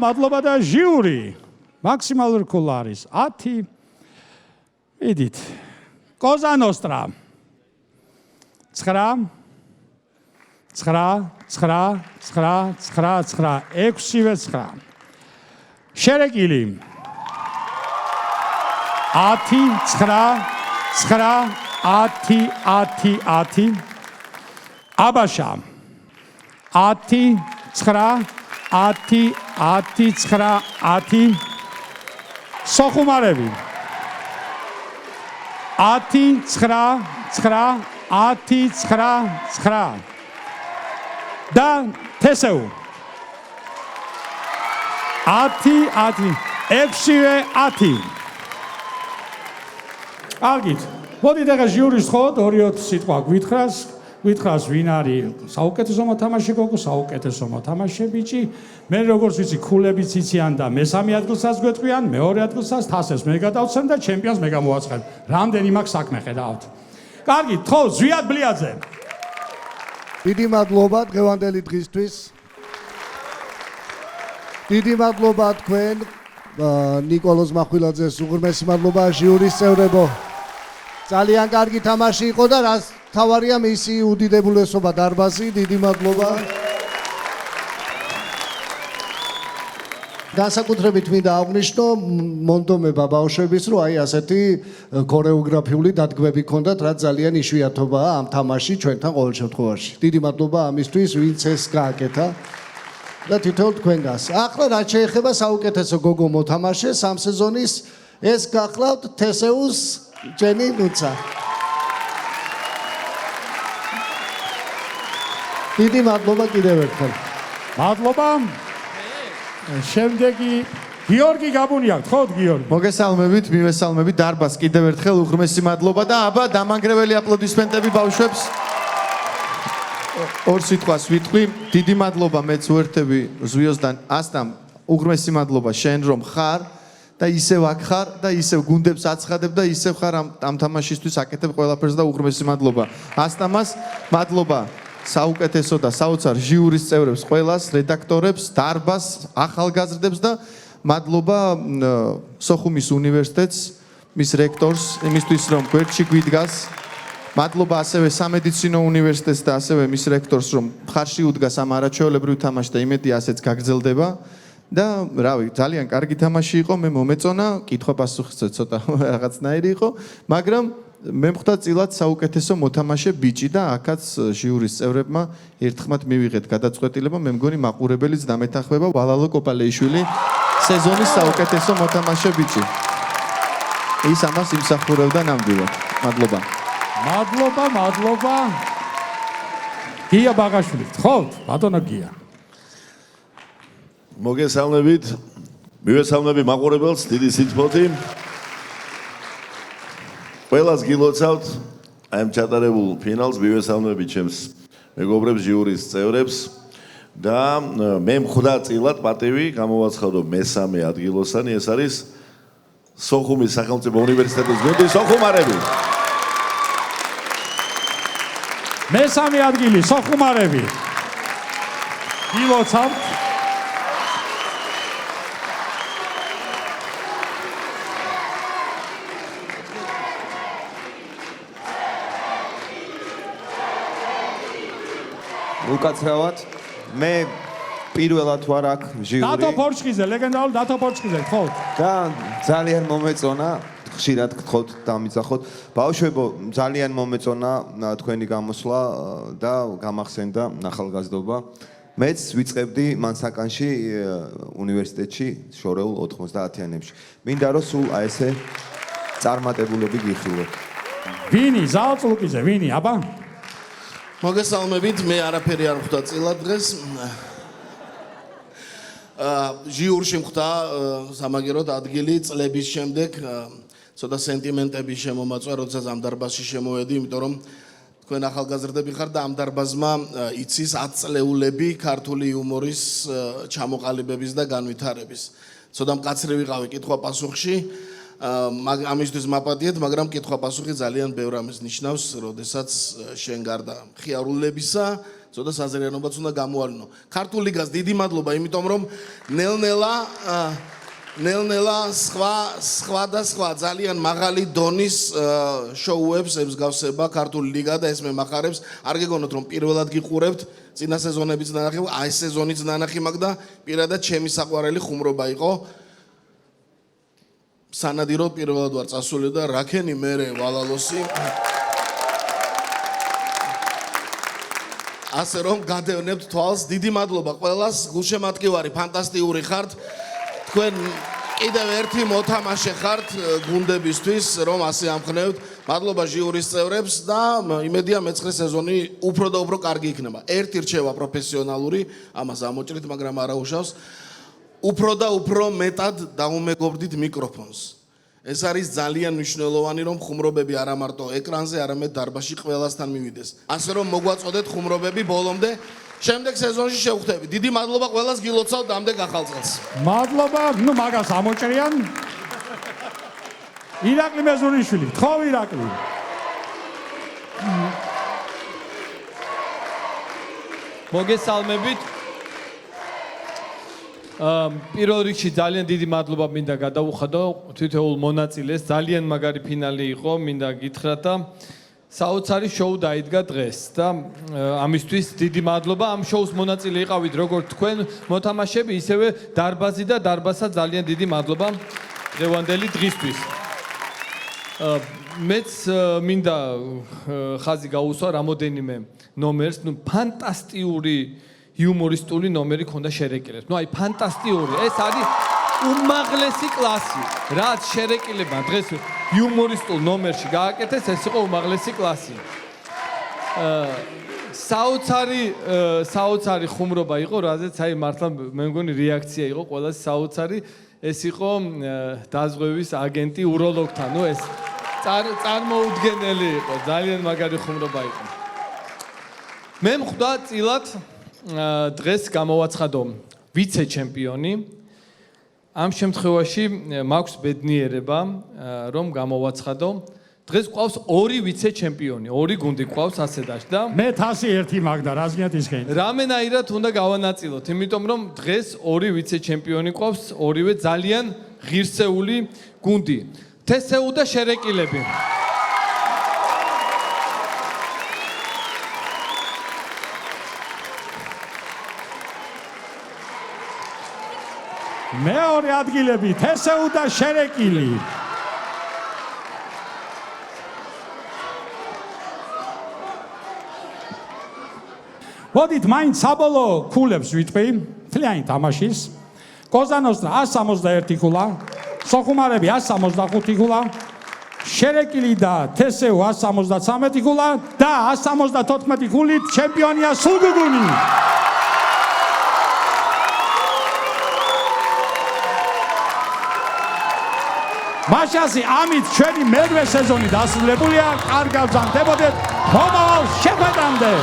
მადლობა და ჟიური. მაქსიმალურ კულარის 10. იდით. კოზა ნოსტრა. 9 შერეკილი 10 აბაშა 10 სოხუმარები 10 და თესეუ 10 6-10 კარგით მოდით ახლა ჟიურის ხოთ 2-4 სიტყვა გვითხრას ვინ არის საუკეთესო მოთამაშე გოგო საუკეთესო მოთამაშე ბიჭი მე როგორც ვიცი ქულებიც იციან და მესამე ადგილსაც გვეტყვიან მეორე ადგილსაც თასებს მე გადავცემ და ჩემპიონს მე გამოვაცხებ რამდენი მაქვს საქმე ხედავთ კარგით ხო ზვიად ბლიაძე დიდი მადლობა დღევანდელი დღისთვის დიდი მადლობა თქვენ ნიკოლოზ მახვილაძეს უღრმესი მადლობა ჟიურის წევრებო ძალიან კარგი თამაში იყო და რაც თავარია მისი უდიდებულესობა დარბაზი დიდი მადლობა განსაკუთრებით მინდა აღვნიშნო მონდომება ბავშვების რომ აი ასეთი ქორეოგრაფიული დადგმები ქონდათ რაც ძალიან იშვიათობაა ამ თამაში ჩვენთან ყოველ შემთხვევაში დიდი მადლობა ამისთვის ვინც ეს გააკეთა და თითოეულ თქვენგანს ახლა რაც შეეხება საუკეთესო გოგო მოთამაშეს ამ სეზონის ეს გახლავთ თესეუს ჯენი ნუცა დიდი მადლობა კიდევ ერთხელ მადლობა შემდეგი გიორგი გაბუნია გთხოვთ გიორგი მოგესალმებით მივესალმებით დარბას კიდევ ერთხელ უღრმესი მადლობა და აბა დამანგრეველი აპლოდისმენტები ბავშვებს ორ სიტყვას ვიტყვი დიდი მადლობა მეც უერთები ზვიოსთან ასტამ უღრმესი მადლობა შენ რომ ხარ და ისევ აქ ხარ და ისევ გუნდებს აცხადებ და ისევ ხარ ამ თამაშისთვის აკეთებ ყველაფერს და უღრმესი მადლობა ასტამას მადლობა საუკეთესო და საოცარ ჟიურის წევრებს ყველას რედაქტორებს დარბას ახალგაზრდებს და მადლობა სოხუმის უნივერსიტეტს მის რექტორს იმისთვის რომ გვერდში გვიდგას მადლობა ასევე სამედიცინო უნივერსიტეტს და ასევე მის რექტორს რომ მხარში უდგას ამ არაჩვეულებრივ თამაშს და იმედი ასეც გაგრძელდება და რავი ძალიან კარგი თამაში იყო მე მომეწონა კითხვა-პასუხიც ცოტა რაღაცნაირი იყო მაგრამ მე მხვდა წილად საუკეთესო მოთამაშე ბიჭი და აქაც ჟიურის წევრებმა ერთხმად მივიღეთ გადაწყვეტილება მე მგონი მაყურებელიც დამეთანხმება ვალალო კოპალეიშვილი სეზონის საუკეთესო მოთამაშე ბიჭი ის ამას იმსახურებდა ნამდვილად მადლობა გია ბაღაშვილი გთხოვთ ბატონო გია მოგესალმებით მივესალმები მაყურებელს დიდი სიტყვოთი ყველას გილოცავთ აი ამ ჩატარებულ ფინალს მივესალმები ჩემს მეგობრებს ჟიურის წევრებს და მე მხვდა წილად პატივი გამოვაცხადო მესამე ადგილოსანი ეს არის სოხუმის სახელმწიფო უნივერსიტეტის გუნდი სოხუმარები მესამე ადგილი სოხუმარები გილოცავთ უკაცრავად მე პირველად ვარ აქ ჟიური დათო ფორჩხიძე ლეგენდარულ დათო ფორჩხიძე გთხოვთ და ძალიან მომეწონა ხშირად გთხოვთ დამიძახოთ ბავშვებო ძალიან მომეწონა თქვენი გამოსვლა და გამახსენდა ახალგაზრდობა მეც ვიწყებდი მანსაკანში უნივერსიტეტში შორეულ 90-იანებში მინდა რომ სულ აი ესე წარმატებულები გიხილოთ. ვინი ზალწლუკიძე ვინი აბა მოგესალმებით მე არაფერი არ ხვდა წილად დღეს ჟიურში ხვდა სამაგეროდ ადგილი წლების შემდეგ ცოტა სენტიმენტები შემომაწვა როდესაც ამ დარბაზში შემოვედი იმიტომ რომ თქვენ ახალგაზრდები ხართ და ამ დარბაზმა იცის 10 წლეულები ქართული იუმორის ჩამოყალიბების და განვითარების ცოტა მკაცრი ვიყავი კითხვა-პასუხში ამისთვის მაპატიეთ, მაგრამ კითხვა-პასუხი ძალიან ბევრ ამას ნიშნავს, როდესაც შენ გარდა ხიარულებისა, ცოტა საზრიანობაც უნდა გამოალინო. ქართულ ლიგას დიდი მადლობა, იმიტომ რომ ნელ-ნელა სხვა ძალიან მაღალი დონის შოუებს ემსგავსება ქართული ლიგა და ეს მე მახარებს. არ გეგონოთ რომ პირველად გიყურებთ, წინა სეზონებიც ნანახი, აი სეზონიც ნანახი მაქვს და პირადად ჩემი საყვარელი ხუმრობა იყო. სანადიროდ პირველად ვარ წასული და რაქენი მერე ვალალოსი ასე რომ გადევნებთ თვალს დიდი მადლობა ყველას გულშემატკივარი ფანტასტიკური ხართ თქვენ კიდევ ერთი მოთამაშე ხართ გუნდებისთვის რომ ასე ამხნევთ მადლობა ჟიურის წევრებს და იმედია მეცხრე სეზონი უფრო და უფრო კარგი იქნება ერთი რჩევა პროფესიონალური ამას ამოჭრით მაგრამ არა უშავს უფრო და უფრო მეტად დაუმეგობრდით მიკროფონს. ეს არის ძალიან მნიშვნელოვანი რომ ხუმრობები არა მარტო ეკრანზე, არამედ დარბაზში ყველასთან მივიდეს. ასე რომ მოგვაწოდეთ ხუმრობები ბოლომდე. შემდეგ სეზონში შევხვდებით. დიდი მადლობა ყველას გილოცავთ ამდენ ახალ წელს. მადლობა, ნუ მაგას ამოჭრიან. ირაკლი მეზურიშვილი, ხო ირაკლი. მოგესალმებით. პირველ რიგში ძალიან დიდი მადლობა მინდა გადაუხადო თითოეულ მონაწილეს ძალიან მაგარი ფინალი იყო მინდა გითხრათ და საოცარი შოუ დაიდგა დღეს და ამისთვის დიდი მადლობა ამ შოუს მონაწილე იყავით როგორც თქვენ მოთამაშეები ისევე დარბაზი და დარბაზსაც ძალიან დიდი მადლობა დღევანდელი დღისთვის მეც მინდა ხაზი გაუსვა რამოდენიმე ნომერს ნუ ფანტასტიკური იუმორისტული ნომერი ქონდა შერეკილებს. ნუ აი ფანტასტიკური. ეს არის უმაღლესი კლასი. რაც შერეკილებმა დღეს იუმორისტულ ნომერში გააკეთეს, ეს იყო უმაღლესი კლასი. საოცარი ხუმრობა იყო, რაზეც აი მართლა მე მგონი რეაქცია იყო ყველას საოცარი. ეს იყო დაზღვევის აგენტი უროლოგთან. ნუ ეს წარმოუდგენელი იყო. ძალიან მაგარი ხუმრობა იყო. მე მხვდა წილად დღეს გამოვაცხადო ვიცე ჩემპიონი ამ შემთხვევაში მაქვს ბედნიერება რომ გამოვაცხადო დღეს ყავს ორი ვიცე ჩემპიონი ორი გუნდი ყავს ასედაში და მე 101 მაგდა რაზმიათ ისქენ რამენაირად უნდა გავანაწილოთ იმიტომ რომ დღეს ორი ვიცე ჩემპიონი ყავს ორივე ძალიან ღირსეული გუნდი თესეუ და შერეკილები მეორე ადგილები თესეუ და შერეკილი მოდით მაინც საბოლოო ქულებს ვიტყვი მთლიანი თამაშის კოზანოსტრა 161 ქულა სოხუმარები 165 ქულა შერეკილი და თესეუ 173 ქულა და 174 ქულით ჩემპიონია სულგუგუნი მაშასი ამით ჩვენი მერვე სეზონი დასრულებულია კარგად ბრძანდებოდეთ მომავალ შეხვედრამდე